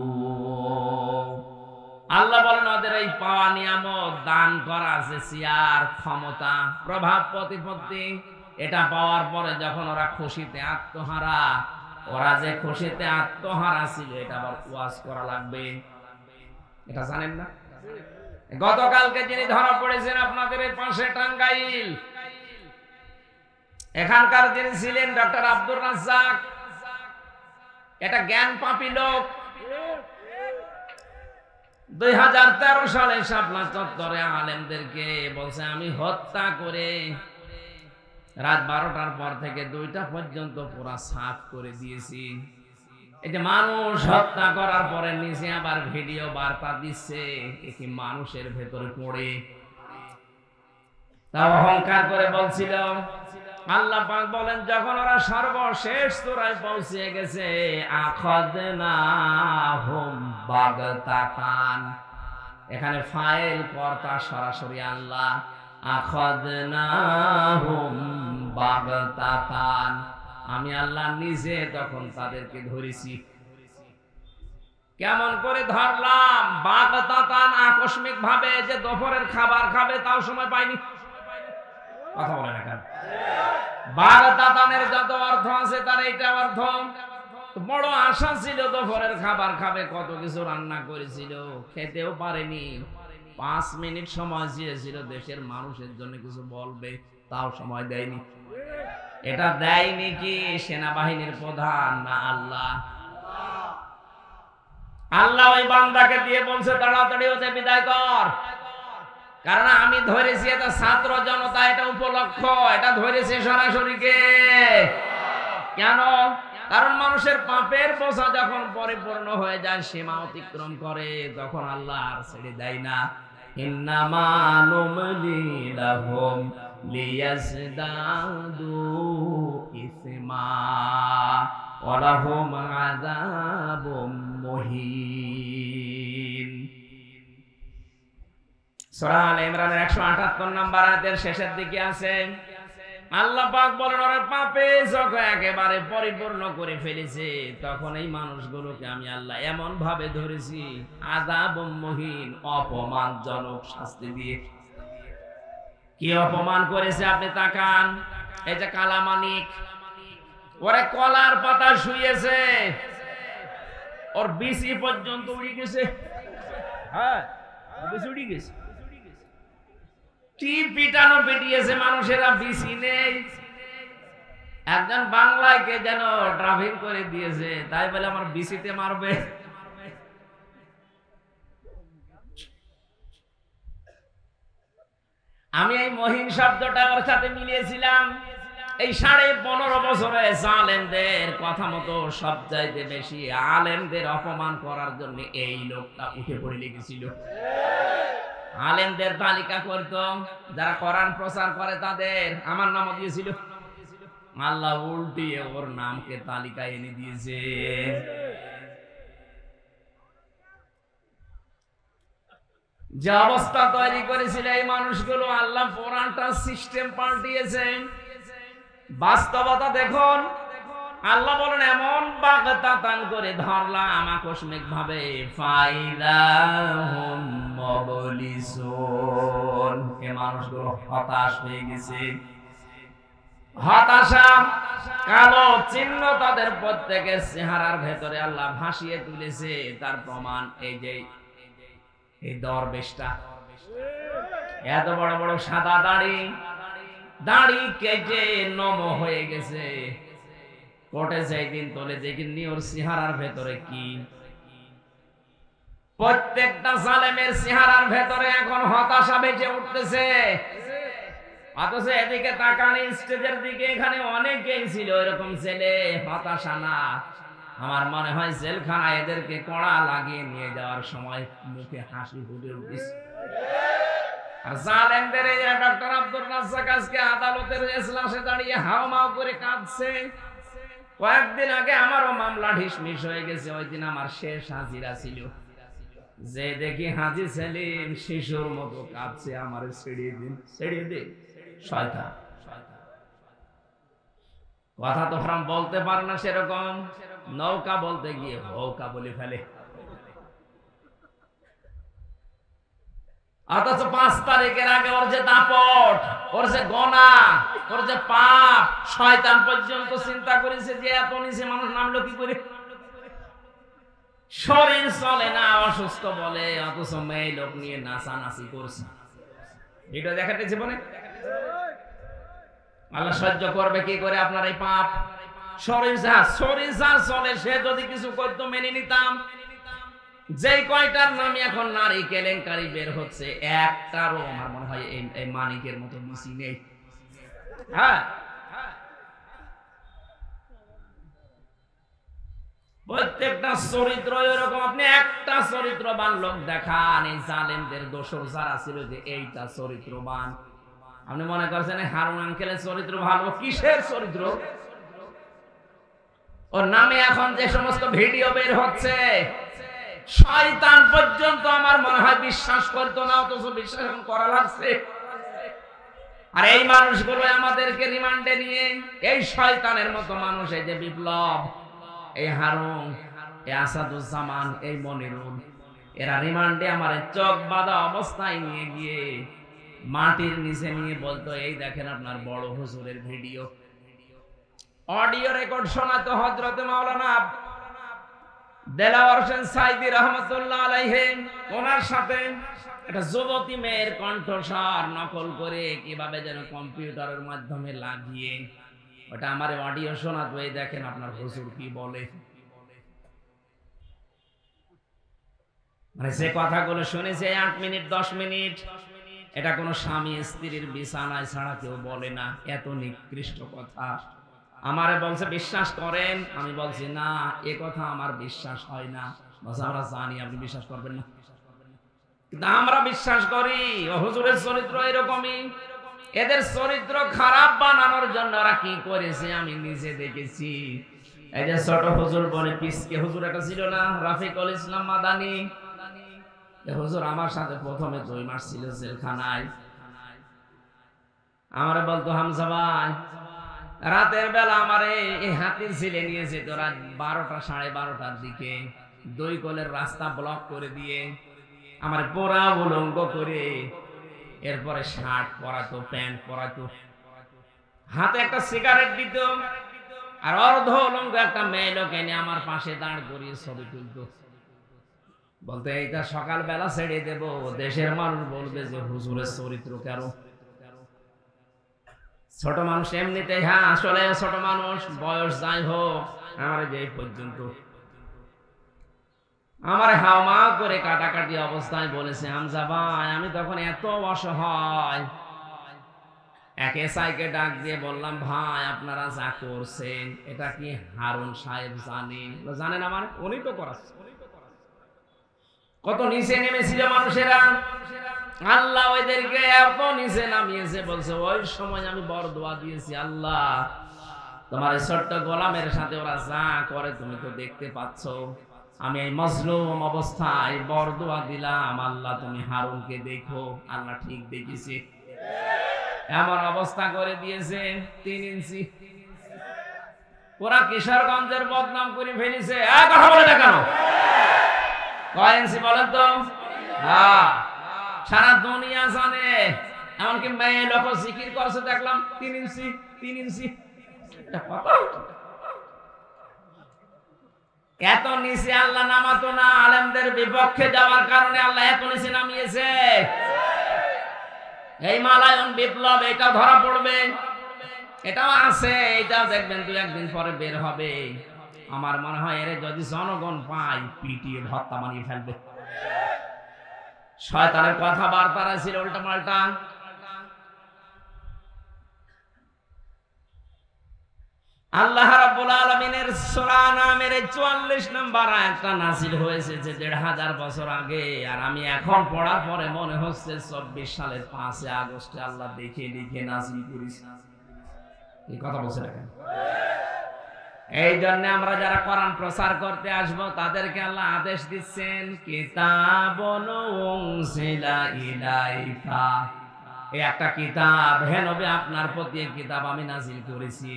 আল্লাহ বলেন ওদের এই পাওয়া নিয়ামত, দান করা, যে চেয়ার, ক্ষমতা, প্রভাব, প্রতিপত্তি, এটা পাওয়ার পরে যখন ওরা খুশিতে আত্মহারা, ওরা যে খুশিতে আত্মহারা ছিল, এটা আবার ওয়াজ করা লাগবে। এটা জানেন না? গতকালকে যিনি ধরা পড়েছেন আপনাদের এই পাশে টাঙ্গাইল, এখানকার যিনি ছিলেন ডক্টর আব্দুর রাজ্জাক, এটা জ্ঞান পাপী লোক। 2013 সালে শাপলা চত্বরে আলেমদেরকে বলছে আমি হত্যা করে রাত 12টার পর থেকে 2টা পর্যন্ত পুরা সাফ করে দিয়েছি। এই যে মানুষ হত্যা করার পরে নিচে আবার ভিডিও বার্তা দিচ্ছে, কি মানুষের ভেতরে পড়ে। তা অহংকার করে বলছিল। আল্লাহ পাক বলেন যখন ওরা সর্বশেষ চূড়ায় পৌঁছে গেছে, আখাযনাহুম বাগতাতান, এখানে ফাইল কর্তা সরাসরি আল্লাহ। আখাযনাহুম বাগতাতান, আমি আল্লাহ নিজে তখন তাদেরকে ধরেছি। কেমন করে ধরলাম? বাগতাতান, আকস্মিক ভাবে, যে দুপুরের খাবার খাবে তাও সময় পাইনি। কথা বলে না কেন? বাগতাতানের যত অর্থ আছে তার এইটা অর্থ। বড় আশা ছিল দুপুরের খাবার খাবে, কত কিছু রান্না করেছিল, খেতেও পারেনি। 5 মিনিট সময় চেয়েছিল দেশের মানুষের জন্য কিছু বলবে, তাও সময় দেয়নি। এটা দেয়নি কি সেনাবাহিনীর প্রধান না আল্লাহ? আল্লাহ ওই বান্দাকে দিয়ে বলছে তাড়াতাড়ি ওদের বিদায় কর, কারণ আমি ধরেছি এটা ছাত্র জনতা, এটা উপলক্ষ, এটা ধরেছে সরাসরি কে? কেন? কারণ মানুষের পাপের বোঝা যখন পরিপূর্ণ হয়ে যায়, সীমা অতিক্রম করে, তখন আল্লাহ আর ছেড়ে দেয় না। ইন্নামা নুমলি লাহুম লিয়াজদাদু ইসমা ওয়া লাহুম আযাবুম মুহিন। সূরা আলে ইমরানের 178 নম্বর আয়াতের শেষের দিকে আছে, আল্লাহ পাক বলেন, ওরা পাপে যখন একেবারে পরিপূর্ণ করে ফেলেছে, তখন এই মানুষগুলোকে আমি আল্লাহ এমন ভাবে ধরেছি, আযাবুম মুহিন, অপমানজনক শাস্তি দিয়ে। কি অপমান করেছে আপনি তাকান। এই যে কালামানিক, ওরে কলার পাতা শুয়েছে, ওর বিসি পর্যন্ত উড়ে গেছে। হ্যাঁ, বিসি উড়ে গেছে। কি পিটানো পিটিয়েছে মানুষেরা, বিসি নেই। একজন বাংলায় কে যেন ড্রাইভিং করে দিয়েছে, তাই বলে আমার বিসিতে মারবে। আমি এই মহিন শব্দটা ওর সাথে মিলিয়েছিলাম। এই 15.5 বছরে জালেমদের কথা মতো সব চাইতে বেশি আলেমদের অপমান করার জন্য এই লোকটা উঠে পড়ে লেগেছিল। আলেমদের তালিকা করত, যারা কোরআন প্রচার করে তাদের আমার নামও দিয়েছিল। আল্লাহ উল্টিয়ে ওর নামকে তালিকায় এনে দিয়েছে। যে অবস্থা তৈরি করেছিল এই মানুষগুলো, আল্লাহ কোরআনটা সিস্টেম পাল্টিয়েছে। বাস্তবতা দেখুন, আল্লাহ বলেন এমন বাগতাতান করে ধরলাম আকস্মিক ভাবে, ফাইদাহুম মুবলিসুন, এই মানুষগুলো হতাশ হয়ে গেছে। হতাশা, কালো চিহ্ন তাদের প্রত্যেকের চেহারার ভেতরে আল্লাহ ভাসিয়ে তুলেছে। তার প্রমাণ এই যে এই দরবেশটা, এত বড় বড় সাদা দাড়ি, দাড়ি কেটে নম হয়ে গেছে। কোর্টে সেই দিন তোলে দেখিনি ওর চেহারার ভেতরে কি। প্রত্যেকটা জালেমের চেহারার ভেতরে এখন হতাশা বেজে উঠতেছে। অথচ এদিকে তাকানি স্টেজের দিকে, এখানে অনেকেই ছিল এরকম ছেলে, হতাশা না। আমার মনে হয় জেলখানায় এদেরকে কড়া লাগিয়ে নিয়ে যাওয়ার সময় মুখে হাসি ফুটে উঠেছে। আর জালেমদের এই ডক্টর আব্দুর রাজ্জাক আজকে আদালতের এজলাসে দাঁড়িয়ে হাওমাও করে কাঁদছে। কয়েকদিন আগে আমারও মামলা ঢিসমিস হয়ে গেছে, ওই দিন আমার শেষ হাজিরা ছিল। যে দেখি হাজি সেলিম শিশুর মতো কাঁদছে, আমার ছেড়িয়ে দিন, ছেড়িয়ে দিন। শয়তান, কথা তো ফ্রাম বলতে পারে না সেরকম, নৌকা বলতে গিয়ে হৌকা বলে ফেলে। অথচ 5 তারিখের আগে ওর যে দাপট, ওর যে গনা, ওর যে পাপ, শয়তান পর্যন্ত চিন্তা করেছে যে এত নিচে মানুষ নামলো কি করে। শরীর চলে না, অসুস্থ বলে, অথচ মেয়ে লোক নিয়ে নাচানাচি করছে। এটা দেখাতে জীবনে আল্লাহ সহ্য করবে কি করে আপনার এই পাপ? শরীর যা চলে, সে যদি কিছু করতো মেনে নিতাম। যে কয়টার নামে এখন নারী কেলেঙ্কারি বের হচ্ছে, একটারও আমার মনে হয় এই মানিকের মতো মিশি নেই। হ্যাঁ, প্রত্যেকটা চরিত্র এরকম। আপনি একটা চরিত্রবান লোক দেখান এই জালেমদের দোসর যারা ছিল, যে এইটা চরিত্রবান। আপনি মনে করছেন হারুন আঙ্কেলের চরিত্র ভালো? কিসের চরিত্র? ওর নামে এখন যে সমস্ত ভিডিও বের হচ্ছে, শয়তান পর্যন্ত আমার মনে হয় বিশ্বাস করতো না, অথচ বিশ্বাস এখন করা লাগছে। আর এই মানুষগুলো আমাদেরকে রিমান্ডে নিয়ে, এই শয়তানের মতো মানুষ, এই যে বিপ্লব, এই হারুন, এই আসাদুজ্জামান, এই মনিরুল, এরা রিমান্ডে আমার চোখ বাঁধা অবস্থায় নিয়ে গিয়ে মাটির নিচে নিয়ে বলতো, এই দেখেন আপনার বড় হুজুরের video. Audio record শোনাতো Hazrat Maulana Delwar Hossain Sayeedi রহমাতুল্লাহ আলাইহি, ওনার সাথে একটা যুবতী মেয়ের কণ্ঠস্বর নকল করে কিভাবে যেন কম্পিউটারের মাধ্যমে লাগিয়ে ওটা আমার অডিও শোনাতো, এই দেখেন আপনার হুজুর কি বলে। মানে যে কথাগুলো শুনেছে 8 মিনিট 10 মিনিট, এটা কোনো স্বামী স্ত্রীর বিছানায় ছাড়া কেউ বলে না। এত নিকৃষ্ট কথা আমারে বলছে বিশ্বাস করেন, আমি বলছি না, এ কথা আমার বিশ্বাস হয় না। বলছে আমরা জানি আপনি বিশ্বাস করবেন না, কিন্তু আমরা বিশ্বাস করি। হুজুরের চরিত্র এরকমই। এদের চরিত্র খারাপ বানানোর জন্য ওরা কি করেছে আমি নিজে দেখেছি। এই যে ছোট হুজুর বলে পিসকে হুজুর একটা ছিল না, রাফিকুল ইসলাম মাদানী, হুজুর আমার সাথে প্রথমে 2 মাস ছিল জেলখানায়। আমারে বলতো হামজা ভাই, রাতের বেলা আমারে এই হাতির ছিলে নিয়ে যেত রাত 12টা 12:30টার দিকে, 2 কোলের রাস্তা ব্লক করে দিয়ে আমার পোড়া উলঙ্গ করে, এরপরে শার্ট পরাতো, প্যান্ট পরাতো, হাতে একটা সিগারেট দিত, আর অর্ধ উলঙ্গ একটা মেয়ে লোক এনে আমার পাশে দাঁড় করিয়ে ছবি তুলতো। বলতে এইটা সকালবেলা ছেড়ে দেব, দেশের মানুষ বলবে যে হুজুরের চরিত্র কেন। ছোট মানুষ এমনিতে, হ্যাঁ আসলে ছোট মানুষ, বয়স যাই হোক, আমার যে পর্যন্ত আমার হাওমা করে কাটাকাটি অবস্থায় বলেছে হামজা ভাই, আমি তখন এত অসহায়, এক এসআইকে ডাক দিয়ে বললাম ভাই আপনারা যা করছেন এটা কি হারুন সাহেব জানেন? জানেন আমার, উনি তো করাচ্ছে। কত নিচে নেমেছিল মানুষেরা, আল্লাহ ওইদেরকে এত নিচে নামিয়েছে। বলছে ওই সময় আমি বরদোয়া দিয়েছি, আল্লাহ তোমার এই ছোট্ট গোলামের সাথে ওরা যা করে তুমি তো দেখতে পাচ্ছ, আমি এই মজলুম অবস্থায় বরদোয়া দিলাম, আল্লাহ তুমি হারুনকে দেখো। আল্লাহ ঠিক দেখেছে, এমন অবস্থা করে দিয়েছে 3 ইঞ্চি। ওরা কিশোরগঞ্জের বদনাম করে ফেলেছে। কথা বলে না কেন? কয় ইঞ্চি বলেন তো? হ্যাঁ, সারা দুনিয়া জানে। এমনকি মেয়ে লোক জিকির করছে দেখলাম 3 ইঞ্চি 3 ইঞ্চি। এত নিচে আল্লাহ নামাতো না, আলেমদের বিপক্ষে যাওয়ার কারণে আল্লাহ এত নিচে নামিয়েছে। এই মালায়ন বিপ্লব, এটা ধরা পড়বে, এটাও আছে, এটাও দেখবেন 2-1 দিন পরে বের হবে। আমার মনে হয় এর যদি জনগণ পায় পিটিয়ে ভর্তা বানিয়ে ফেলবে। শয়তানের কথাবার্তা ছিল উল্টা পাল্টা। আল্লাহ রাব্বুল আলামিনের সূরা নামের 44 নম্বর আয়াতটা নাযিল হয়েছে যে 1500 বছর আগে, আর আমি এখন পড়ার পরে মনে হচ্ছে 24 সালের 5 আগস্টে আল্লাহ দেখে লিখে নাযিল করেছে। এই কথা বলছে না কেন? এই জন্য আমরা যারা কোরআন প্রচার করতে আসব তাদেরকে আল্লাহ আদেশ দিচ্ছেন কিতাবুন উনজিলা ইলাইকা, এই একটা কিতাব, হে নবী আপনার প্রতি এক কিতাব আমি নাযিল করেছি।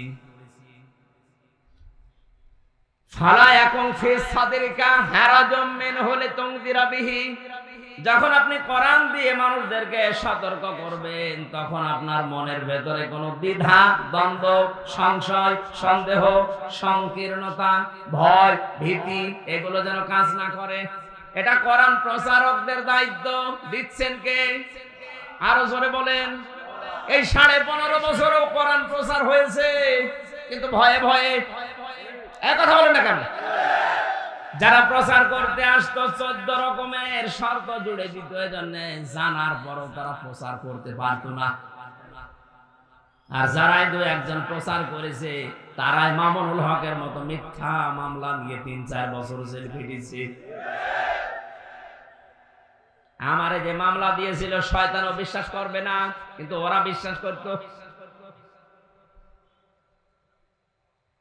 ফালা ইয়াকুন ফি সাদরিকা হারাজুম মিনহু লিতুনযিরা বিহি, যখন আপনি কোরআন দিয়ে মানুষদেরকে সতর্ক করবেন তখন আপনার মনের ভেতরে কোনো দ্বিধা, দ্বন্দ্ব, সংশয়, সন্দেহ, সংকীর্ণতা, ভয়, ভীতি এগুলো যেন কাজ না করে। এটা কোরআন প্রচারকদের দায়িত্ব। দিচ্ছেন কে? আরো জোরে বলেন। এই 15.5 বছরও কোরআন প্রচার হয়েছে, কিন্তু ভয়ে ভয়ে। এক কথা বলেন না কেন? যারা প্রচার করতে আসতো 14 রকমের শর্ত জুড়ে দিত, এজন্য জানার পরও তারা প্রচার করতে পারতো না। আর যারাই 2-1 জন প্রচার করেছে তারাই মামুনুল হকের মতো মিথ্যা মামলা নিয়ে 3-4 বছর জেল খেটেছে। আমারে যে মামলা দিয়েছিল শয়তানও বিশ্বাস করবে না, কিন্তু ওরা বিশ্বাস করতো।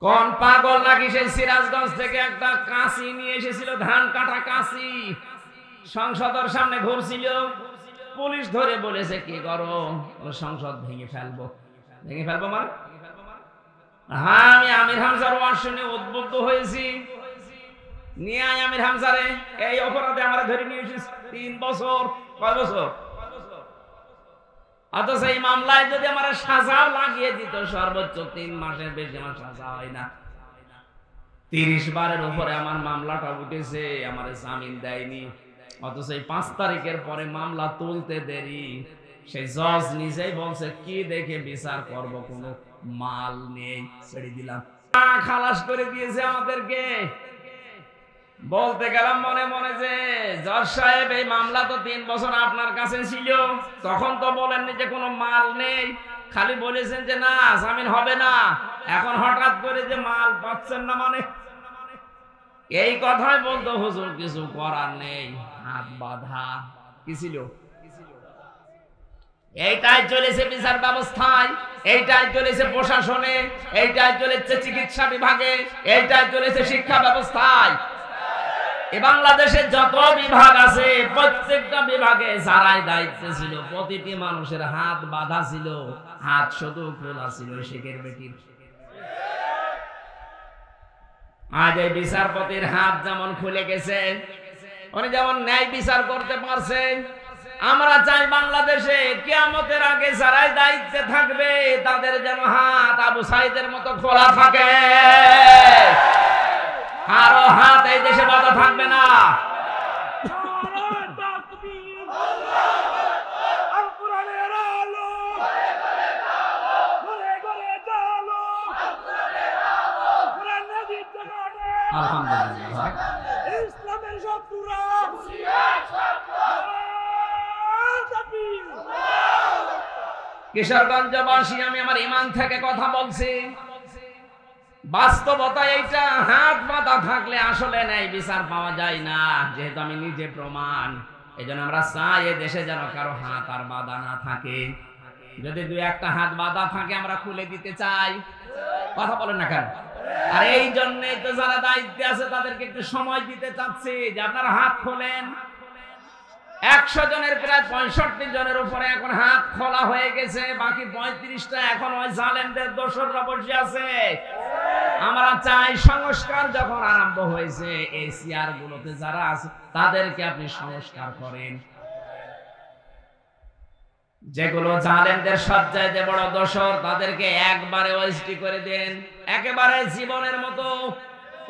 কোন পাগল নাকি সেই সিরাজগঞ্জ থেকে একটা কাঁচি নিয়ে এসেছিল, ধান কাটা কাঁচি, সংসদের সামনে ঘুরছিল। পুলিশ ধরে বলেছে কি করো? সংসদ ভেঙে ফেলবো। ভেঙে ফেলবো মানে? হ্যাঁ, আমি আমির হামজার ওয়াজ শুনে উদ্বুদ্ধ হয়েছি। নিয়ে আয় আমির হামজারে, এই অপরাধে আমরা ধরে নিয়ে এসেছি 3 বছর। কয় বছর? অথচ এই মামলায় যদি আমার সাজাও লাগিয়ে দিত সর্বোচ্চ 3 মাসের বেশি আমার সাজা হয় না। 30 বারের উপরে আমার মামলাটা উঠেছে, আমার জামিন দেয়নি। অথচ এই 5 তারিখের পরে মামলা তুলতে দেরি। সেই জজ নিজেই বলছে কি দেখে বিচার করব, কোনো মাল নেই, ছেড়ে দিলাম। খালাস করে দিয়েছে আমাদেরকে। বলতে গেলাম মনে মনে যে জজ সাহেব এই মামলা তো 3 বছর আপনার কাছে ছিল, তখন তো বলেননি যে কোনো মাল নেই, খালি বলেছেন যে না জামিন হবে না, এখন হঠাৎ করে যে মাল পাচ্ছেন না মানে এই কথাই বলতো হুজুর কিছু করার নেই, হাত বাঁধা। কি ছিল? এইটাই চলেছে বিচার ব্যবস্থায়, এইটাই চলেছে প্রশাসনে, এইটাই চলেছে চিকিৎসা বিভাগে, এইটাই চলেছে শিক্ষা ব্যবস্থায়। এই বাংলাদেশে যত বিভাগ আছে প্রত্যেকটা বিভাগে যারাই দায়িত্ব ছিল প্রতিটি মানুষের হাত বাঁধা ছিল, হাত শুধু খোলা ছিল শেখের বেটির। আজ এই বিচারপতির হাত যেমন খুলে গেছে, উনি যেমন ন্যায় বিচার করতে পারছে, আমরা চাই বাংলাদেশে কিয়ামতের আগে যারাই দায়িত্বে থাকবে তাদের যেন হাত আবু সাইদের মতো খোলা থাকে, আরো হাত এই দেশে বাঁধা থাকবে না। আলহামদুলিল্লাহ। ইসলামের শত্রুরা কিশোরগঞ্জবাসী, আমি আমার ঈমান থেকে কথা বলছি, বাস্তবতা এইটা, হাত বাঁধা থাকলে আসলে ন্যায় বিচার পাওয়া যায় না, যেহেতু আমি নিজে প্রমাণ। এজন্য আমরা চাই এই দেশে যেন কারো হাত আর বাঁধা না থাকে, যদি 2-1টা হাত বাঁধা থাকে আমরা খুলে দিতে চাই। কথা বলেন না কেন? আর এই জন্যই তো যারা দায়িত্বে আছে তাদেরকে একটু সময় দিতে চাচ্ছি যে আপনারা হাত খোলেন। 100 জনের প্রায় 65 জনের উপরে এখন হাত খোলা হয়ে গেছে, বাকি 35টা এখন ওই জালেমদের দোসররা বসে আছে। আমরা চাই সংস্কার যখন আরম্ভ হয়েছে এই চেয়ার গুলোতে যারা আছে তাদেরকে আপনি সংস্কার করেন, যেগুলো জালেমদের সজ্জায় যে বড় দোসর তাদেরকে একবারে ওয়েস্টি করে দেন, একেবারে জীবনের মতো,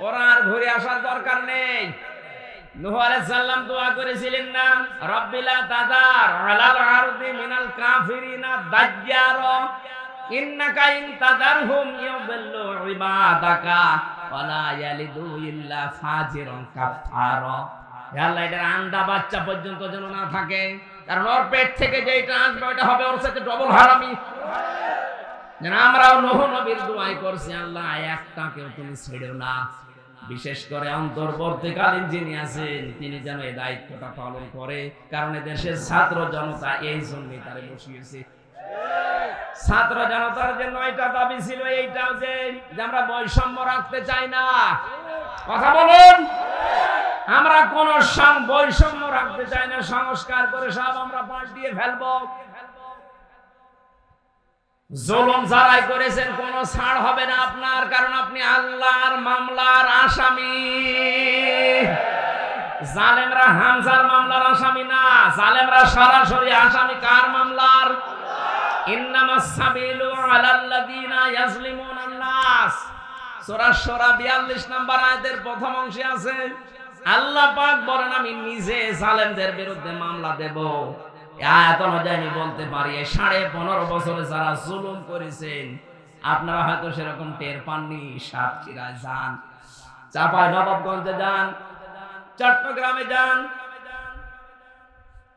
ওরা আর ঘুরে আসার দরকার নেই। নূহ আলাইহিস সালাম দোয়া করেছিলেন না, রব্বিলা তাযার আলাল আরদি মিনাল কাফিরিনা দাজ্জার ইন্নাকা ইন তাযারহুম ইউদিল্লু ইবাদাকা ওয়ালা ইয়ালিদু ইল্লা ফাজিরুন কাফারা। হে আল্লাহ, এটার আন্ডা বাচ্চা পর্যন্ত যেন না থাকে, কারণ ওর পেট থেকে যেটা আসবে ওটা হবে ওর সাথে ডবল হারামি। যেন আমরাও নূহ নবীর দোয়াই করছি, আল্লাহ একটাকেও তুমি ছেড়েও না, বিশেষ করে অন্তর্বর্তীকালীন যিনি আছেন তিনি যেন এই দায়িত্বটা পালন করে, কারণ দেশের ছাত্র জনতা এই জন্যই তারে বসিয়েছে। ছাত্র জনতার যে 9টা দাবি ছিল, এইটাও যে আমরা বৈষম্য রাখতে চাই না। কথা বলুন, আমরা কোন বৈষম্য রাখতে চাই না, সংস্কার করে সব আমরা পাল্টিয়ে ফেলবো। জুলুম যারাই করেছেন কোন ছাড় হবে না আপনার, কারণ আপনি আল্লাহর মামলার আসামি। জালেমরা হামজার মামলার আসামি না, জালেমরা সরাসরি আসামি কার মামলার? ইন্নামাস সাবিলু আলাল্লাযিনা ইয়াজলিমুনান নাস। সূরা সূরা 42 নম্বর আয়াতের প্রথম অংশে আছে, আল্লাহ পাক বলেন আমি নিজে জালেমদের বিরুদ্ধে মামলা দেব। আয়াত অনুযায়ী আমি বলতে পারি 15.5 বছরে যারা জুলুম করেছেন আপনারা হয়তো সেরকম টের পাননি। সাতক্ষীরায় যান, চাঁপাইনবাবগঞ্জে যান, চট্টগ্রামে যান,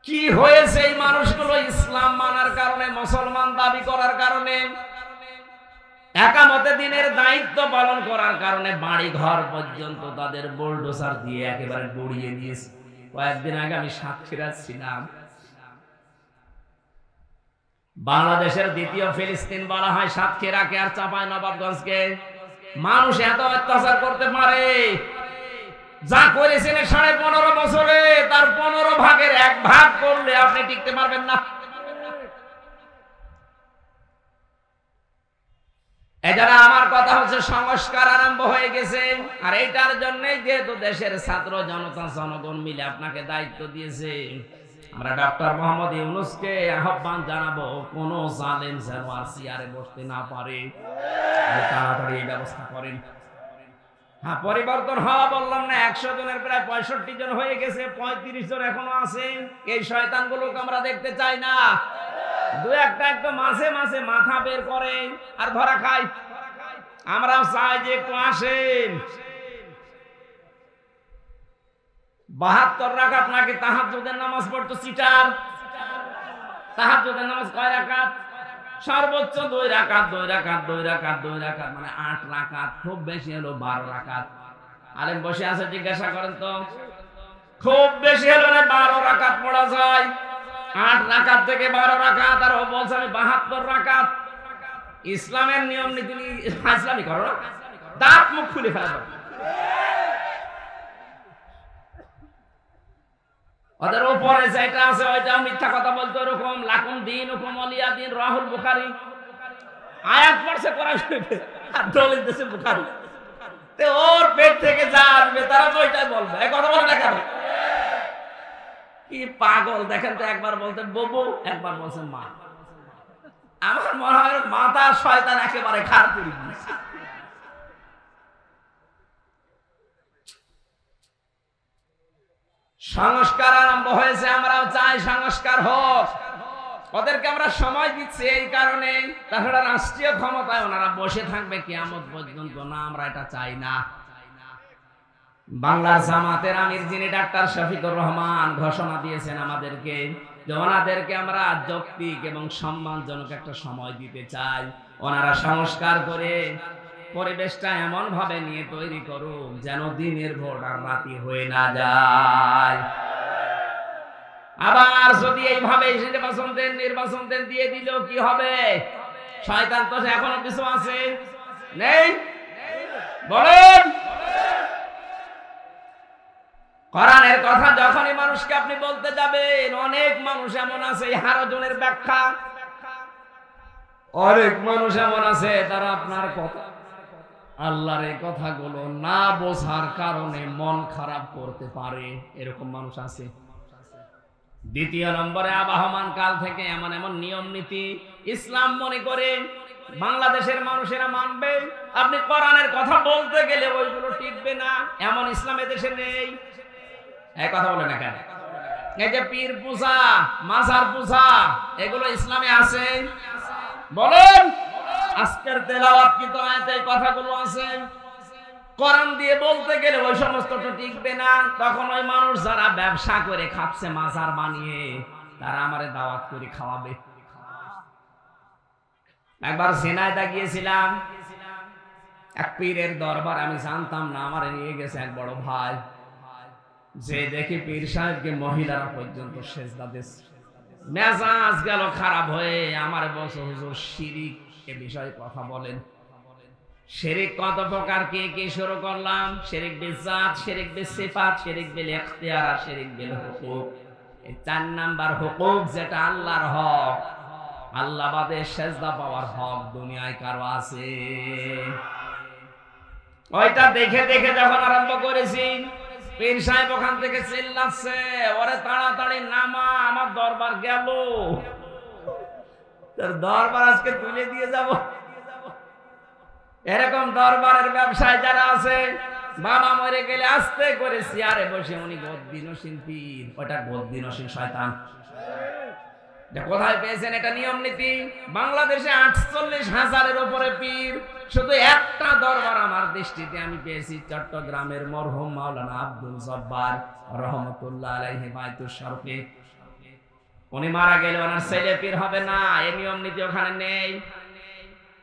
কি হয়েছে এই মানুষগুলো ইসলাম মানার কারণে, মুসলমান দাবি করার কারণে, একামতে দিনের দায়িত্ব পালন করার কারণে বাড়ি ঘর পর্যন্ত তাদের বুলডোজার দিয়ে একেবারে গড়িয়ে দিয়েছে। কয়েকদিন আগে আমি সাতক্ষীরা ছিলাম। বাংলাদেশের দ্বিতীয় ফিলিস্তিন বলা হয় সাতক্ষীরাকে আর চাঁপাইনবাবগঞ্জকে। মানুষ এত অত্যাচার করতে পারে, যা করেছেন 15.5 বছরে তার 15 ভাগের 1 ভাগ করলে আপনি টিকতে পারবেন না। এছাড়া আমার কথা হচ্ছে সংস্কার আরম্ভ হয়ে গেছে, আর এইটার জন্যই যেহেতু দেশের ছাত্র জনতা জনগণ মিলে আপনাকে দায়িত্ব দিয়েছে, আমরা ডক্টর মোহাম্মদ ইউনূসকে আহ্বান জানাবো কোন জালেম যেন আর চেয়ারে বসতে না পারে, তাড়াতাড়ি এই ব্যবস্থা করেন। হ্যাঁ, পরিবর্তন হওয়া বললাম না, 100 জনের প্রায় 65 জন হয়ে গেছে, 35 জন এখনো আছে। এই শয়তানগুলোকে আমরা দেখতে চাই না। 2-1টা একটু মাঝে মাঝে মাথা বের করে আর ধরা খায়, আমরা চাই যে একটু আসেন। 72 রাকাত নাকি তাহাজ্জুদের নামাজ পড়তো চিটার। তাহাজ্জুদের নামাজ কয় রাকাত? সর্বোচ্চ 2 রাকাত, 2 রাকাত, 2 রাকাত, 2 রাকাত, মানে 8 রাকাত, খুব বেশি হলো 12 রাকাত। আলেম বসে আছে, জিজ্ঞাসা করেন তো, খুব বেশি হলো না 12 রাকাত পড়া যায়। 8 রাকাত থেকে 12 রাকাত, আর ও বলছে আমি 72 রাকাত। ইসলামের নিয়ম নীতি ইসলামী করো না, দাঁত মুখ খুলে ফেলা। ওদের উপরে যেটা আছে ওইটাও মিথ্যা কথা বলতো, এরকম লাকুম দিন হুকুম ওয়ালিয়া দিন, রাহুল বুখারী। আয়াত পড়ছে কোরআন শরীফে আর দলিল দিয়েছে বুখারী। তে ওর পেট থেকে যা আসবে তারা তো ওইটাই বলবে। এই কথা বলে না কেন? কি পাগল দেখেন তো, একবার বলতেন ববু, একবার বলছেন মা। আমার মনে হয় মাথা শয়তান একেবারে খারাপ করে দিয়েছে। সংস্কার আরম্ভ হয়েছে, আমরাও চাই সংস্কার হোক। ওদেরকে আমরা সময় দিচ্ছি এই কারণে, তাছাড়া রাষ্ট্রীয় ক্ষমতায় ওনারা বসে থাকবে কিয়ামত পর্যন্ত না, আমরা এটা চাই না। বাংলার জামাতের আমির যিনি ডাক্তার শফিকুর রহমান ঘোষণা দিয়েছেন আমাদেরকে যে ওনাদেরকে আমরা যৌক্তিক এবং সম্মানজনক একটা সময় দিতে চাই। ওনারা সংস্কার করে পরিবেশটা এমন ভাবে নিয়ে তৈরি করুক যেন দিনের ভোট আর রাতি হয়ে না যায়। আবার যদি এইভাবে নির্বাচন দেন দিয়ে দিল কি হবে? শয়তান তো এখনো কিছু আছে নেই, বলেন। কোরআনের কথা যখনই মানুষকে আপনি বলতে যাবেন, অনেক মানুষ এমন আছে, হারজনের ব্যাখ্যা, অনেক মানুষ এমন আছে তারা আপনার কথা, আল্লাহর এই কথাগুলো না বোঝার কারণে মন খারাপ করতে পারে, এরকম মানুষ আছে। দ্বিতীয় নম্বরে, আবহমান কাল থেকে এমন এমন নিয়ম নীতি ইসলাম মনে করে বাংলাদেশের মানুষেরা মানবে, আপনি কোরআনের কথা বলতে গেলে ওইগুলো টিকবে না, এমন ইসলাম এদেশে নেই। এই কথা বলে না কেন? এই যে পীর পূজা, মাজার পূজা, এগুলো ইসলামে আছে? বলেন। আজকের তেলাওয়াতকৃত আয়াতে এই কথাগুলো আছে। কোরআন দিয়ে বলতে গেলে ওই সমস্তটা টিকবে না। তখন ওই মানুষ যারা ব্যবসা করে খাচ্ছে মাজার বানিয়ে, তারা আমারে দাওয়াত করে খাওয়াবে। একবার ঝিনাইদহ গিয়েছিলাম, এক পীরের দরবার, আমি জানতাম না, আমারে নিয়ে গেছে এক বড় ভাই। যে দেখি পীর সাহেবকে মহিলারা পর্যন্ত সেজদা দিচ্ছে, মেজাজ গেল খারাপ হয়ে। আমার বলছে হুজুর শিরিক এ বিষয়ে কথা বলেন। শিরিক কত প্রকার, কে কি শুরু করলাম? শিরিক বিল জাত, শিরিক বিল সিফাত, শিরিক বিল ইখতিয়ার, আর শিরিক বিল হুকুক। এই 4 নাম্বার হুকুক, যেটা আল্লাহর হক, আল্লাহ বাদে সেজদা পাওয়ার হক দুনিয়ায় কারো আছে? ওইটা দেখে দেখে যখন আরম্ভ করেছি, পীর সাহেব ওখান থেকে চিল্লাচ্ছে, ওরে তাড়াতাড়ি নামা, আমার দরবার গেল, তোর দরবার আজকে তুলে দিয়ে যাব। এরকম দরবারের ব্যবসায় যারা আছে, বাবা মরে গেলে আস্তে করে চেয়ারে বসে উনি গদ্দিনসীন পীর, ওটা গদ্দিনসীন শয়তান। কোথায় পেয়েছেন এটা নিয়ম নীতি? বাংলাদেশে 48,000-এর উপরে পীর, শুধু একটা দরবার আমার দৃষ্টিতে আমি পেয়েছি, চট্টগ্রামের মরহুম মাওলানা আব্দুল জব্বার রহমতুল্লাহ আলাইহি বায়তুশ শরফে। উনি মারা গেলে ওনার ছেলে পীর হবে না, এই নিয়ম নীতি ওখানে নেই।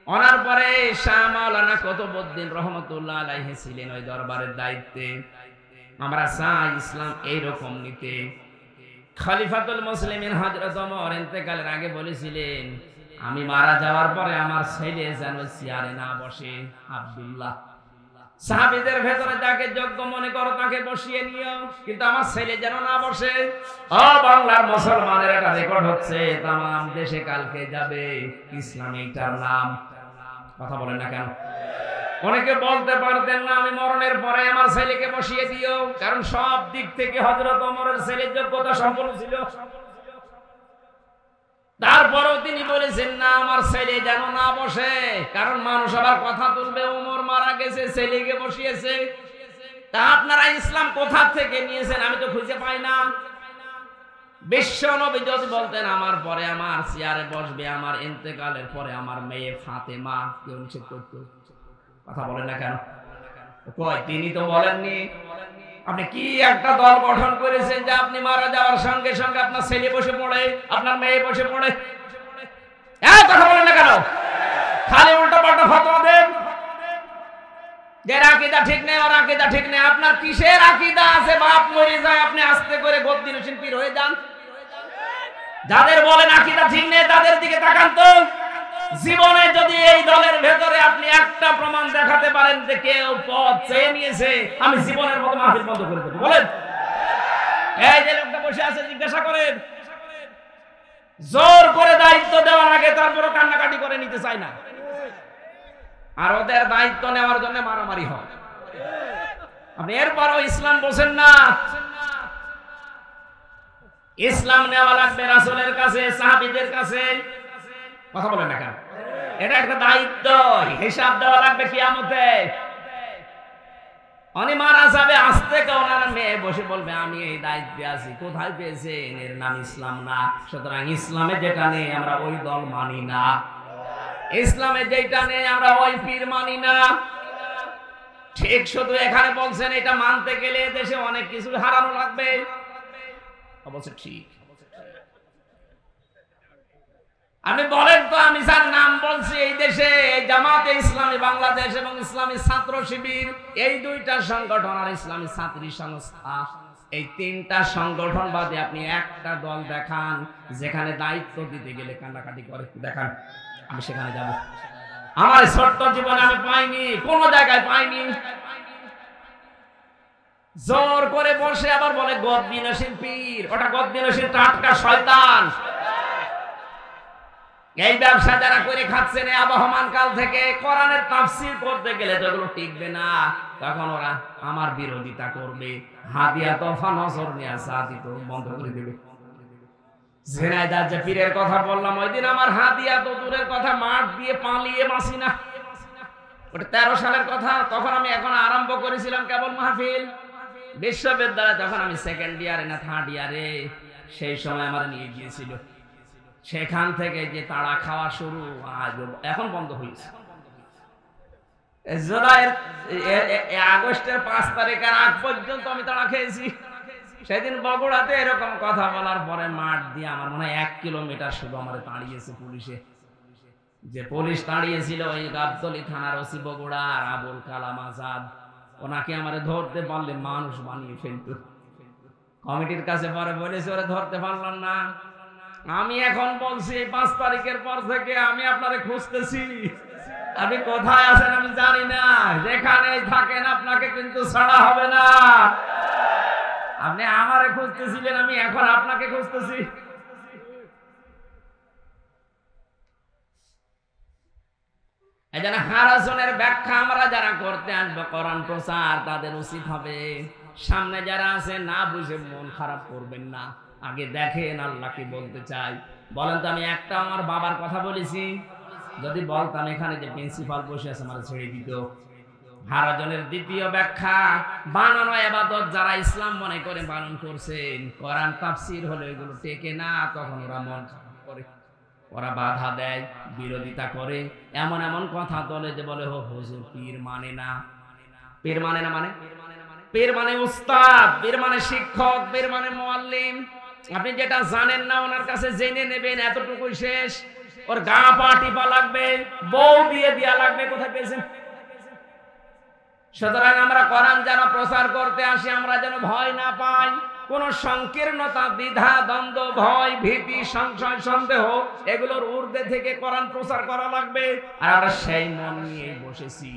ওনার পরে শাহ মাওলানা কুতুবউদ্দিন রহমতুল্লাহ আলাইহি ছিলেন ওই দরবারের দায়িত্বে। আমরা চাই ইসলাম এইরকম নিতে। খলিফাতুল মুসলিমিন হযরত ওমর ইন্তেকালের আগে বলেছিলেন, আমি মারা যাওয়ার পরে আমার ছেলে যেন চেয়ারে না বসে। আব্দুল্লাহ, সাহাবীদের ভেতরে যাকে যোগ্য মনে করো তাকে বসিয়ে নিও, কিন্তু আমার ছেলে যেন না বসে। ও বাংলার মুসলমানের একটা রেকর্ড হচ্ছে, তামাম দেশে কালকে যাবে ইসলামী এটার নাম। কথা বলেন না কেন? অনেকে বলতে পারতেন না আমি মরণের পরে আমার ছেলেকে বসিয়ে দিও, কারণ সব দিক থেকে হযরত ওমরের ছেলের যোগ্যতা সম্পন্ন ছিল। তারপরেও তিনি বলেছেন না, আমার ছেলে যেন না বসে, কারণ মানুষ আবার কথা তুলবে, ওমর মারা গেছে ছেলেকে বসিয়েছে। তা আপনারা ইসলাম কোথা থেকে নিয়েছেন আমি তো খুঁজে পাই না। বিশ্ব নবী যদি বলতেন আমার পরে আমার চেয়ারে বসবে, আমার ইন্তেকালের পরে আমার মেয়ে ফাতেমা, কেউ নিষেধ করত? কথা বলেন না কেন? কয় তিনি তো বলেননি। আপনি কি একটা দল গঠন করেছেন যে আপনি মারা যাওয়ার সঙ্গে সঙ্গে আপনার ছেলে বসে পড়ে, আপনার মেয়ে বসে পড়ে? কথা বলেন না কেন? খালি উল্টা পাল্টা ফতোয়া দেন যে আকীদা ঠিক নেই, আর আকীদা ঠিক নেই। আপনার কিসের আকীদা আছে? বাপ মরে যায়, আপনি আস্তে করে গদ্দিন হোসেন পীর হয়ে যান। যাদের বলেন আকীদা ঠিক নেই তাদের দিকে তাকান তো। জীবনে যদি এই দলের ভেতরে আপনি একটা প্রমাণ দেখাতে পারেন যে কেউ পদ চেয়ে নিয়েছে, আমি জীবনের মতো মাহফিল বন্ধ করে দেব। বলেন। এই যে লোকটা বসে আছে জিজ্ঞাসা করেন, জোর করে দায়িত্ব দেওয়ার আগে তারপরও কান্নাকাটি করে নিতে চায় না, আর ওদের দায়িত্ব নেওয়ার জন্য মারামারি হয়। আপনি এরপরও ইসলাম বলছেন না। ইসলাম নেওয়া লাগবে রাসূলের কাছে, সাহাবীদের কাছে। কথা বলেন না কেন? এটা একটা দায়িত্ব, হিসাব দেওয়া লাগবে কিয়ামতে। উনি মারা যাবে, আস্তে ওনার মেয়ে বসে বলবে আমি এই দায়িত্বে আছি। কোথায় পেয়েছেন? এর নাম ইসলাম না। সুতরাং ইসলামে যেটা নেই আমরা ওই দল মানি না, ইসলামে যেটা নেই আমরা ওই পীর মানি না। ঠিক শুধু এখানে বলছেন এটা মানতে গেলে দেশে অনেক কিছু হারানো লাগবে। অবশ্য ঠিক। আমি বলেন তো, আমি যার নাম বলছি এই দেশে জামাতে ইসলামী বাংলাদেশ এবং ইসলামী ছাত্র শিবির, এই দুইটা সংগঠন আর ইসলামী ছাত্রী সংস্থা, এই তিনটা সংগঠন বাদে আপনি একটা দল দেখান যেখানে দায়িত্ব দিতে গেলে কান্নাকাটি করে, দেখান। আমি সেখানে যাব। আমার ছোট্ট জীবনে আমি পাইনি, কোন জায়গায় পাইনি। জোর করে বসে আবার বলে গদ্দিনশীল পীর। ওটা গদ্দিনশীল টাটকা শয়তান। এই ব্যবসা যারা করে খাচ্ছেন আবহমান কাল থেকে, কোরআনের তাফসীর করতে গেলে তো এগুলো টিকবে না। তখন ওরা আমার বিরোধিতা করবে, হাদিয়া তোফা নজর নিয়ে সাদি তো বন্ধ করে দেবে। ঝিনাইদহ যে পীরের কথা বললাম ওই দিন আমার হাদিয়া তো দূরের কথা, মাঠ দিয়ে পালিয়ে বাঁচি না। ওটা 13 সালের কথা। তখন আমি এখন আরম্ভ করেছিলাম কেবল মাহফিল বিশ্ববিদ্যালয়ে, তখন আমি সেকেন্ড ইয়ারে না থার্ড ইয়ারে, সেই সময় আমার নিয়ে গিয়েছিল। সেখান থেকে যে তাড়া খাওয়া শুরু, আজ এখন বন্ধ হয়েছে। জুলাইয়ের আগস্টের 5 তারিখের আগ পর্যন্ত আমি তাড়া খেয়েছি। সেদিন বগুড়াতে এরকম কথা বলার পরে মাঠ দিয়ে আমার মনে হয় 1 কিলোমিটার শুধু আমার তাড়িয়েছে পুলিশে। যে পুলিশ তাড়িয়েছিল ওই গাবতলী থানার ওসি বগুড়ার আবুল কালাম আজাদ, ওনাকে আমার ধরতে পারলে মানুষ বানিয়ে ফেলত। কমিটির কাছে পরে বলেছে ওরা ধরতে পারলাম না। আমি এখন বলছি 5 তারিখের পর থেকে আমি আপনারে খুঁজতেছি, আপনি কোথায় আছেন আমি জানি না, যেখানেই থাকেন আপনাকে কিন্তু ছাড়া হবে না। আপনি আমারে খুঁজতেছিলেন, আমি এখন আপনাকে খুঁজতেছি। এই জন্য হারাসনের ব্যাখ্যা আমরা যারা করতে আসবো কোরআন প্রচার, তাদের উচিত হবে সামনে যারা আছে না বুঝে মন খারাপ করবেন না, আগে দেখেন আল্লাহ কি বলতে চাই। বলেন তো আমি একটা আমার বাবার কথা বলেছি? যদি বলতাম এখানে যে প্রিন্সিপাল বসে আছে আমার ছেড়ে দিত। হারাজনের দ্বিতীয় ব্যাখ্যা, বানানো ইবাদত যারা ইসলাম মনে করে পালন করছেন, কোরআন তাফসীর হলে এগুলো টেকে না, তখন ওরা মন খারাপ করে, ওরা বাধা দেয়, বিরোধিতা করে, এমন এমন কথা বলে যে বলে হুজুর পীর মানে না। পীর মানে না মানে? পীর মানে উস্তাদ, পীর মানে শিক্ষক, পীর মানে মুআল্লিম। আপনি যেটা জানেন না ওনার কাছে জেনে নেবেন, এতটুকুই শেষ। ওর গা পা টিপা লাগবে, বউ দিয়ে দেয়া লাগবে, কোথায় পেয়েছেন? সুতরাং আমরা কোরআন যারা প্রচার করতে আসি আমরা যেন ভয় না পাই, কোন সংকীর্ণতা, দ্বিধা, দ্বন্দ্ব, ভয়, ভীতি, সংশয়, সন্দেহ এগুলোর ঊর্ধ্বে থেকে কোরআন প্রচার করা লাগবে। আর আমরা সেই মন নিয়ে বসেছি।